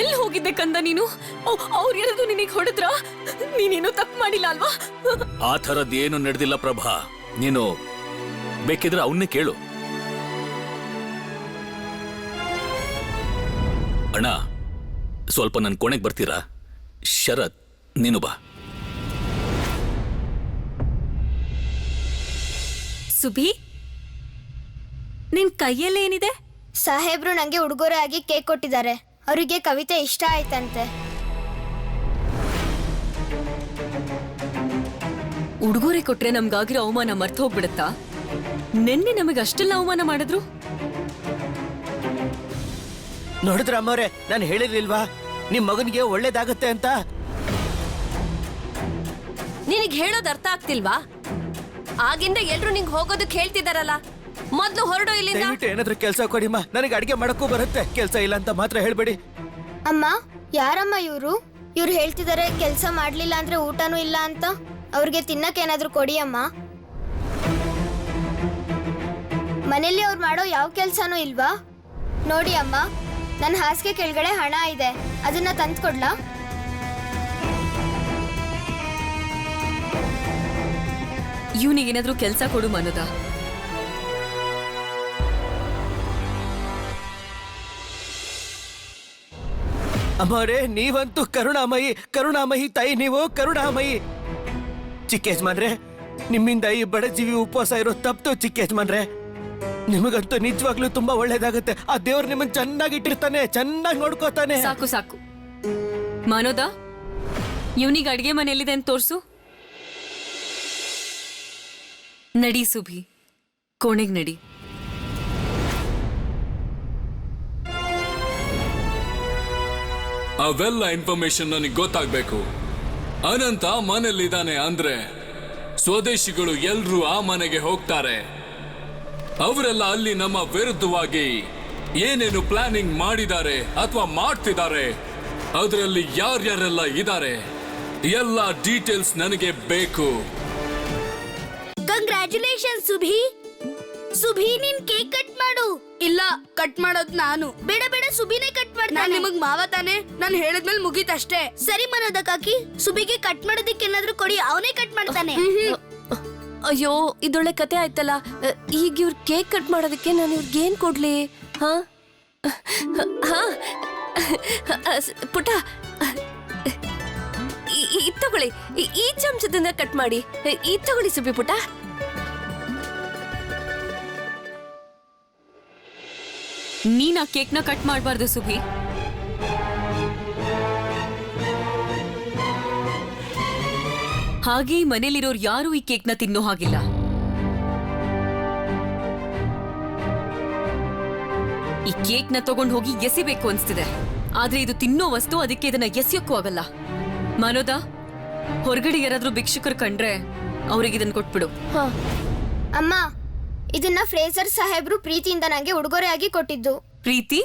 ಎಲ್ಲಿ ಹೋಗಿದ್ದೆ ಕಂದ ನೀನು? ಅವ್ರು ಯಾರಾದ್ರು ನಿನಗೆ ಹೊಡೆದ್ರ? ನೀನೇನು ತಪ್ಪು ಮಾಡಿಲ್ಲ ಅಲ್ವಾ? ಆ ಥರದ್ ಏನು ನಡೆದಿಲ್ಲ ಪ್ರಭಾ. ನೀನು ಬೇಕಿದ್ರೆ ಅವನ್ನೇ ಕೇಳು. ಅಣ್ಣ, ಸ್ವಲ್ಪ ನನ್ನ ಕೋಣೆಗೆ ಬರ್ತೀರಾ? ಶರತ್, ನೀನು ಬಾ. ಸುಭಿ, ನಿನ್ ಕೈಯಲ್ಲೇನಿದೆ? ಸಾಹೇಬ್ರು ನಂಗೆ ಉಡುಗೊರೆ ಆಗಿ ಕೇಕ್ ಕೊಟ್ಟಿದ್ದಾರೆ. ಅವರಿಗೆ ಕವಿತೆ ಇಷ್ಟ ಆಯ್ತಂತೆ. ಉಡುಗೊರೆ ಕೊಟ್ರೆ ನಮ್ಗಾಗಿರೋ ಅವಮಾನ ಮರ್ತು ಹೋಗ್ಬಿಡತ್ತಾ? ನಿನ್ನೆ ನಮಗೆ ಅಷ್ಟೆಲ್ಲ ಅವಮಾನ ಮಾಡಿದ್ರು. ನೋಡಿದ್ರ ಅಮ್ಮವ್ರೆ, ನಾನು ಹೇಳಿರ್ಲಿಲ್ವಾ ನಿಮ್ ಮಗನಿಗೆ ಒಳ್ಳೇದಾಗತ್ತೆ ಅಂತ? ನಿನಗ್ ಹೇಳೋದ್ ಅರ್ಥ ಆಗ್ತಿಲ್ವಾ? ಆಗಿಂದ ಎಲ್ರು ನಿಂಗ್ ಹೋಗೋದಕ್ಕೆ ಹೇಳ್ತಿದಾರಲ್ಲ, ಮೊದ್ಲು ಹೊರಡೋ ಇಲ್ಲಿಂದ. ದಯವಿಟ್ಟು ಏನಾದ್ರೂ ಕೆಲಸ ಕೊಡಿಮ್ಮ, ನನಗೆ ಅಡಿಗೆ ಮಾಡಕ್ಕೂ ಬರುತ್ತೆ. ಕೆಲಸ ಇಲ್ಲ ಅಂತ ಮಾತ್ರ ಹೇಳ್ಬೇಡಿ. ಅಮ್ಮ, ಯಾರಮ್ಮ ಇವ್ರು? ಇವ್ರು ಹೇಳ್ತಿದ್ದಾರೆ ಕೆಲಸ ಮಾಡ್ಲಿಲ್ಲ ಅಂದ್ರೆ ಊಟನೂ ಇಲ್ಲ ಅಂತ. ಅವ್ರಿಗೆ ತಿನ್ನಕ್ಕೆ ಏನಾದ್ರೂ ಕೊಡಿ ಅಮ್ಮ. ಮನೇಲಿ ಅವ್ರು ಮಾಡೋ ಯಾವ ಕೆಲ್ಸನೂ ಇಲ್ವಾ? ನೋಡಿ ಅಮ್ಮ, ನನ್ನ ಹಾಸಿಗೆ ಕೆಳಗಡೆ ಹಣ ಇದೆ, ಅದನ್ನ ತಂದ್ಕೊಡ್ಲಾ? ಇವನಿಗೇನಾದ್ರೂ ಕೆಲಸ ಕೊಡು ಮನೋದ. ಅಮ್ಮವ್ರೆ, ನೀವಂತೂ ಕರುಣಾಮಯಿ, ಕರುಣಾಮಯಿ ತಾಯಿ, ನೀವು ಕರುಣಾಮಯಿ. ಚಿಕ್ಕ ಯಜಮಾನ್ರೆ, ನಿಮ್ಮಿಂದ ಈ ಬಡ ಜೀವಿ ಉಪವಾಸ ಇರೋ ತಪ್ಪು ಚಿಕ್ಕ ಯಜಮಾನ್ರೆ. ನಿಮಗಂತೂ ನಿಜವಾಗ್ಲೂ ತುಂಬಾ ಒಳ್ಳೇದಾಗುತ್ತೆ. ಆ ದೇವ್ರು ನಿಮ್ಮನ್ನ ಚೆನ್ನಾಗಿ ಇಟ್ಟಿರ್ತಾನೆ, ಚೆನ್ನಾಗಿ ನೋಡ್ಕೋತಾನೆ. ಸಾಕು ಸಾಕು ಮನೋದ, ಇವನಿಗೆ ಅಡ್ಗೆ ಮನೆಯಲ್ಲಿದೆ ಅಂತ ತೋರ್ಸು. ನಡಿ ಸುಭಿ, ಕೋಣೆಗ್ ನಡಿ. ಅವೆಲ್ಲ ಇನ್ಫಾರ್ಮೇಶನ್ ನನಗೆ ಗೊತ್ತಾಗ್ಬೇಕು. ಅನಂತ ಮನೆಯಲ್ಲಿದ್ದಾನೆ ಅಂದ್ರೆ ಸ್ವದೇಶಿಗಳು ಎಲ್ರೂ ಆ ಮನೆಗೆ ಹೋಗ್ತಾರೆ. ಅವರೆಲ್ಲ ಅಲ್ಲಿ ನಮ್ಮ ವಿರುದ್ಧವಾಗಿ ಏನೇನು ಪ್ಲಾನಿಂಗ್ ಮಾಡಿದ್ದಾರೆ ಅಥವಾ ಮಾಡ್ತಿದ್ದಾರೆ, ಅದರಲ್ಲಿ ಯಾರ್ಯಾರೆಲ್ಲ ಇದ್ದಾರೆ, ಎಲ್ಲ ಡೀಟೇಲ್ಸ್ ನನಗೆ ಬೇಕು. ಕಂಗ್ರ್ಯಾಚುಲೇಷನ್ ಸುಭಿ. ಸುಭಿ, ನೀನ್ ಕೇಕ್ ಕಟ್ ಮಾಡು. ಇಲ್ಲ, ಕಟ್ ಮಾಡೋದ್ ನಾನು. ಬೇಡ ಬೇಡ, ಸುಭಿನೇ ಕಟ್ ಮಾಡ್ತಾನೆ. ನಿಮಗ್ ಮಾವ ತಾನೆ, ನಾನು ಹೇಳಿದ್ಮೇಲೆ ಮುಗೀತಷ್ಟೇ. ಸರಿ ಮನೋದ ಕಾಕಿ, ಸುಭಿಗೆ ಕಟ್ ಮಾಡೋದಕ್ಕೆ ಏನಾದ್ರೂ ಕೊಡಿ, ಅವನೇ ಕಟ್ ಮಾಡ್ತಾನೆ. ಅಯ್ಯೋ, ಇದೊಳ್ಳೆ ಕತೆ ಆಯ್ತಲ್ಲ. ಈಗ ಇವ್ರ ಕೇಕ್ ಕಟ್ ಮಾಡೋದಕ್ಕೆ ನಾನು ಇವ್ರಿಗೆ ಏನ್ ಕೊಡ್ಲಿ? ಹಾ ಹಾ ಪುಟ, ಇದ್ ತಗೊಳ್ಳಿ, ಈ ಚಮಚದಿಂದ ಕಟ್ ಮಾಡಿ. ಇದ್ ತಗೊಳ್ಳಿ ಸುಬ್ಬಿ ಪುಟ. ನೀನ್ ಆ ಕೇಕ್ನ ಕಟ್ ಮಾಡಬಾರ್ದು ಸುಭಿ. ಹಾಗೆ ಮನೇಲಿರೋರು ಯಾರು ಈ ಕೇಕ್ನ ತಿನ್ನೋ ಹಾಗಿಲ್ಲ. ಈ ಕೇಕ್ನ ತಗೊಂಡು ಹೋಗಿ ಎಸಿಬೇಕು ಅನ್ಸ್ತಿದೆ, ಆದ್ರೆ ಇದು ತಿನ್ನೋ ವಸ್ತು, ಅದಕ್ಕೆ ಇದನ್ನ ಎಸಿಯೋಕ್ಕೂ ಆಗಲ್ಲ. ಮನೋದ, ಹೊರಗಡೆ ಯಾರಾದ್ರೂ ಭಿಕ್ಷುಕರು ಕಂಡ್ರೆ ಅವ್ರಿಗೆ ಇದನ್ನ ಕೊಟ್ಬಿಡು. ಅಮ್ಮ, ಇದನ್ನ ಫ್ರೇಜರ್ ಸಾಹೇಬ್ರು ಪ್ರೀತಿಯಿಂದ ನಂಗೆ ಉಡುಗೊರೆಯಾಗಿ ಕೊಟ್ಟಿದ್ದು. ಪ್ರೀತಿ?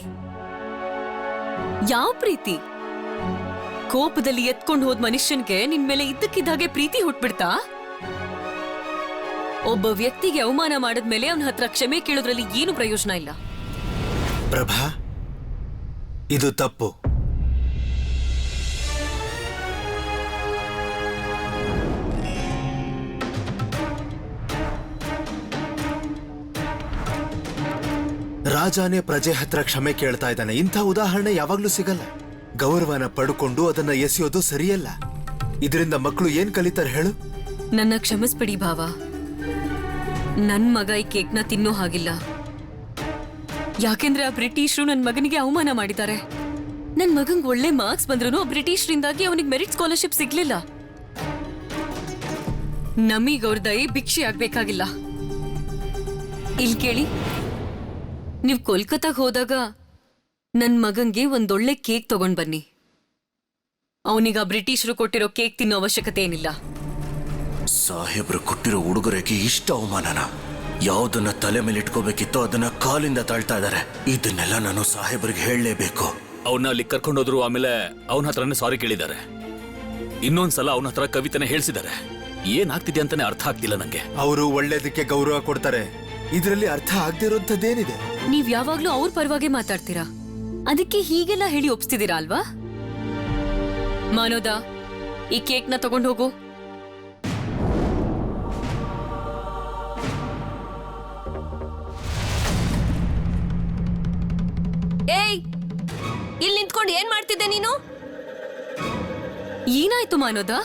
ಯಾವ ಪ್ರೀತಿ? ಕೋಪದಲ್ಲಿ ಎತ್ಕೊಂಡು ಹೋದ್ ಮನುಷ್ಯನ್ಗೆ ನಿನ್ ಮೇಲೆ ಇದ್ದಕ್ಕಿದ್ದಾಗೆ ಪ್ರೀತಿ ಹುಟ್ಬಿಡ್ತಾ? ಒಬ್ಬ ವ್ಯಕ್ತಿಗೆ ಅವಮಾನ ಮಾಡಿದ್ಮೇಲೆ ಅವನ ಹತ್ರ ಕ್ಷಮೆ ಕೇಳೋದ್ರಲ್ಲಿ ಏನು ಪ್ರಯೋಜನ ಇಲ್ಲ. ಪ್ರಭಾ, ಇದು ತಪ್ಪು. ರಾಜಾನೇ ಪ್ರಜೆ ಹತ್ರ ಕ್ಷಮೆ ಕೇಳ್ತಾ ಇದ್ದಾನೆ. ಇಂಥ ಉದಾಹರಣೆ ಯಾವಾಗ್ಲೂ ಸಿಗಲ್ಲ. ಗೌರವನ ಪಡ್ಕೊಂಡು ಅದನ್ನ ಎಸೆಯೋದು ಸರಿಯಲ್ಲ. ಇದರಿಂದ ಮಕ್ಕಳು ಏನ್ ಕಲಿತಾರೆ ಹೇಳು? ನನ್ನ ಕ್ಷಮಿಸ್ಬಿಡಿ ಭಾವ, ನನ್ ಮಗ ಈ ಕೇಕ್ನ ತಿನ್ನೋ ಹಾಗಿಲ್ಲ. ಯಾಕೆಂದ್ರೆ ಆ ಬ್ರಿಟಿಷರು ನನ್ ಮಗನಿಗೆ ಅವಮಾನ ಮಾಡಿದ್ದಾರೆ. ನನ್ ಮಗಂಗ್ ಒಳ್ಳೆ ಮಾರ್ಕ್ಸ್ ಬಂದ್ರು ಆ ಬ್ರಿಟಿಷರಿಂದಾಗಿ ಅವನಿಗೆ ಮೆರಿಟ್ ಸ್ಕಾಲರ್ಶಿಪ್ ಸಿಗ್ಲಿಲ್ಲ. ನಮೀಗ್ ಅವ್ರ ದಯೆ ಭಿಕ್ಷೆ ಆಗ್ಬೇಕಾಗಿಲ್ಲ. ಇಲ್ ಕೇಳಿ, ನೀವ್ ಕೋಲ್ಕತ್ತಾಗ ಹೋದಾಗ ನನ್ ಮಗಂಗೆ ಒಂದೊಳ್ಳೆ ಕೇಕ್ ತಗೊಂಡ್ ಬನ್ನಿ. ಅವನಿಗ ಬ್ರಿಟಿಷರು ಕೊಟ್ಟಿರೋ ಕೇಕ್ ತಿನ್ನೋ ಅವಶ್ಯಕತೆ ಏನಿಲ್ಲ. ಸಾಹೇಬ್ರು ಕೊಟ್ಟಿರೋ ಉಡುಗೊರೆಗೆ ಇಷ್ಟ ಅವಮಾನನ? ಯಾವುದನ್ನ ತಲೆ ಮೇಲೆ ಇಟ್ಕೋಬೇಕಿತ್ತೋ ಅದನ್ನ ಕಾಲಿಂದ ತಾಳ್ತಾ ಇದ್ದಾರೆ. ಇದನ್ನೆಲ್ಲ ನಾನು ಸಾಹೇಬ್ರಿಗೆ ಹೇಳಲೇಬೇಕು. ಅವನ್ನ ಅಲ್ಲಿ ಕರ್ಕೊಂಡೋದ್ರು, ಆಮೇಲೆ ಅವನ ಹತ್ರನೇ ಸಾರಿ ಕೇಳಿದ್ದಾರೆ. ಇನ್ನೊಂದ್ಸಲ ಅವನ ಹತ್ರ ಕವಿತೆನ ಹೇಳ್ಸಿದ್ದಾರೆ. ಏನಾಗ್ತಿದೆ ಅಂತಾನೆ ಅರ್ಥ ಆಗ್ತಿಲ್ಲ ನಂಗೆ. ಅವರು ಒಳ್ಳೇದಕ್ಕೆ ಗೌರವ ಕೊಡ್ತಾರೆ, ಇದರಲ್ಲಿ ಅರ್ಥ ಆಗದಿರೋಂಥದ್ದೇನಿದೆ? ನೀವ್ ಯಾವಾಗ್ಲೂ ಅವ್ರ ಪರವಾಗಿ ಮಾತಾಡ್ತೀರಾ, ಅದಕ್ಕೆ ಹೀಗೆಲ್ಲ ಹೇಳಿ ಒಪ್ಸ್ತಿದ್ದೀರಾ ಅಲ್ವಾ? ಮಾನೋದ, ಈ ಕೇಕ್ನ ತಗೊಂಡು ಹೋಗು. ಏಯ್, ಇಲ್ಲಿ ನಿಂತ್ಕೊಂಡು ಏನ್ ಮಾಡ್ತಿದ್ದೆ ನೀನು? ಏನಾಯ್ತು ಮಾನೋದ?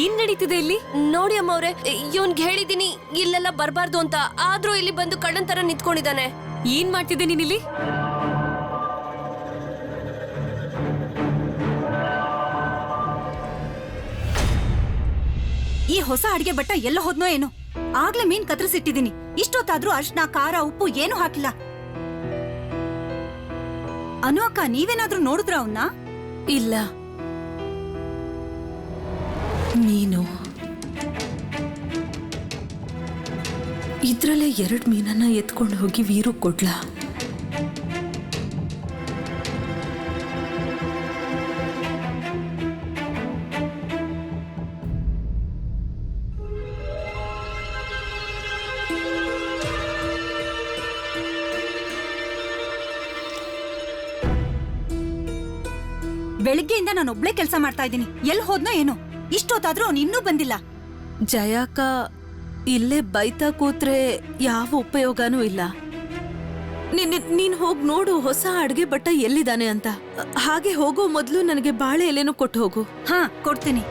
ಏನ್ ನಡೀತಿದೆ ಇಲ್ಲಿ? ನೋಡಿ ಅಮ್ಮವ್ರೆ, ಇವನ್ಗೆ ಹೇಳಿದೀನಿ ಇಲ್ಲೆಲ್ಲ ಬರ್ಬಾರ್ದು ಅಂತ, ಆದ್ರೂ ಇಲ್ಲಿ ಬಂದು ಕಣ್ಣನ್ ತರ ನಿಂತ್ಕೊಂಡಿದ್ದಾನೆ. ಏನ್ ಮಾಡ್ತಿದ್ದೆ ನೀನಿಲ್ಲಿ? ಈ ಹೊಸ ಅಡಿಗೆ ಭಟ್ಟ ಎಲ್ಲ ಹೋದ್ನೋ ಏನು? ಆಗ್ಲೇ ಮೀನ್ ಕತ್ತರಿಸಿಟ್ಟಿದೀನಿ. ಇಷ್ಟೊತ್ತಾದ್ರೂ ಅರ್ಶನ, ಖಾರ, ಉಪ್ಪು ಏನು ಹಾಕಿಲ್ಲ. ಅನು ಅಕ್ಕ, ನೀವೇನಾದ್ರೂ ನೋಡಿದ್ರ ಅವನ್ನ? ಇಲ್ಲ. ಮೀನು ಇದ್ರಲ್ಲೇ 2 ಮೀನನ್ನ ಎತ್ಕೊಂಡು ಹೋಗಿ ವೀರು ಕೊಡ್ಲಾ? ಬೆಳಿಗ್ಗೆಯಿಂದ ನಾನು ಒಬ್ಳೆ ಕೆಲಸ ಮಾಡ್ತಾ ಇದ್ದೀನಿ. ಎಲ್ಲಿ ಹೋದ್ನೋ ಏನೋ? ಇಷ್ಟೊತ್ತಾದ್ರೂ ಅವ್ನು ಇನ್ನೂ ಬಂದಿಲ್ಲ. ಜಯಾಕ, ಇಲ್ಲೇ ಬೈತಾ ಕೂತ್ರೆ ಯಾವ ಉಪಯೋಗನೂ ಇಲ್ಲ. ನೀನ್ ಹೋಗ್ ನೋಡು ಹೊಸ ಅಡ್ಗೆ ಭಟ್ಟ ಎಲ್ಲಿದ್ದಾನೆ ಅಂತ. ಹಾಗೆ ಹೋಗೋ ಮೊದ್ಲು ನನಗೆ ಬಾಳೆ ಎಲೆನೂ ಕೊಟ್ಟು ಹೋಗು. ಹಾ, ಕೊಡ್ತೀನಿ.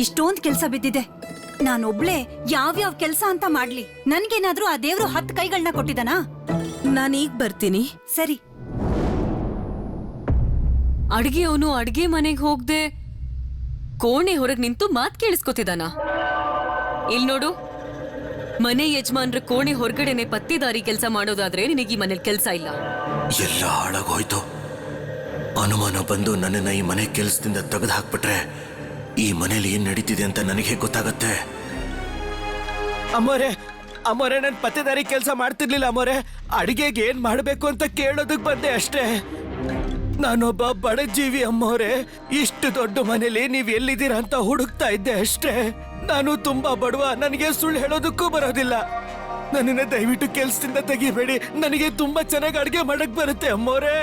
ಇಷ್ಟೊಂದ್ ಕೆಲ್ಸ ಬಿದ್ದಿದೆ. ನಾನೊಬ್ಳೆ ಯಾವ್ಯಾವ ಕೆಲ್ಸ ಅಂತ ಮಾಡ್ಲಿ? ನನ್ಗೇನಾದ್ರೂ ಆ ದೇವ್ರು 10 ಕೈಗಳನ್ನ ಕೊಟ್ಟಿದಾನಾ? ನಾನೀಗ ಬರ್ತೀನಿ. ಸರಿ. ಅಡ್ಗೆಯವನು ಅಡ್ಗೆ ಮನೆಗೆ ಹೋಗ್ದೆ ಕೋಣೆ ಹೊರಗ್ ನಿಂತು ಮಾತ್ ಕೇಳಿಸ್ಕೊತಿದಾನ. ಇಲ್ ನೋಡು, ಮನೆ ಯಜಮಾನ್ರ ಕೋಣೆ ಹೊರಗಡೆನೆ ಪತ್ತಿದಾರಿ ಕೆಲಸ ಮಾಡೋದಾದ್ರೆ ನಿನಗೆ ಈ ಮನೇಲಿ ಕೆಲ್ಸ ಇಲ್ಲ. ಎಲ್ಲ ಹಾಳಾಗೋಯ್ತು. ಅನುಮಾನ ಬಂದು ನನ್ನನ್ನ ಈ ಮನೆ ಕೆಲ್ಸದಿಂದ ತೆಗೆದು ಹಾಕ್ಬಿಟ್ರೆ ಈ ಮನೇಲಿ ಏನ್ ನಡೀತಿದೆ ಅಂತ ನನಗೆ ಗೊತ್ತಾಗತ್ತೆ. ಅಮ್ಮೋರೆ, ಅಮ್ಮೋರೆ, ನನ್ ಪತ್ತೆದಾರಿ ಕೆಲಸ ಮಾಡ್ತಿರ್ಲಿಲ್ಲ ಅಮ್ಮೋರೆ. ಅಡಿಗೆಗೆ ಏನ್ ಮಾಡ್ಬೇಕು ಅಂತ ಕೇಳೋದಕ್ ಬಂದೆ ಅಷ್ಟೇ. ನಾನೊಬ್ಬ ಬಡ ಜೀವಿ ಅಮ್ಮೋರೆ. ಇಷ್ಟು ದೊಡ್ಡ ಮನೇಲಿ ನೀವ್ ಎಲ್ಲಿದ್ದೀರಾ ಅಂತ ಹುಡುಕ್ತಾ ಇದ್ದೆ ಅಷ್ಟೇ. ನಾನು ತುಂಬಾ ಬಡವ, ನನಗೆ ಸುಳ್ಳು ಹೇಳೋದಕ್ಕೂ ಬರೋದಿಲ್ಲ. ನನ್ನನ್ನ ದಯವಿಟ್ಟು ಕೆಲ್ಸದಿಂದ ತೆಗಿಬೇಡಿ. ನನಗೆ ತುಂಬಾ ಚೆನ್ನಾಗಿ ಅಡ್ಗೆ ಮಾಡಕ್ ಬರುತ್ತೆ ಅಮ್ಮೋರೆ.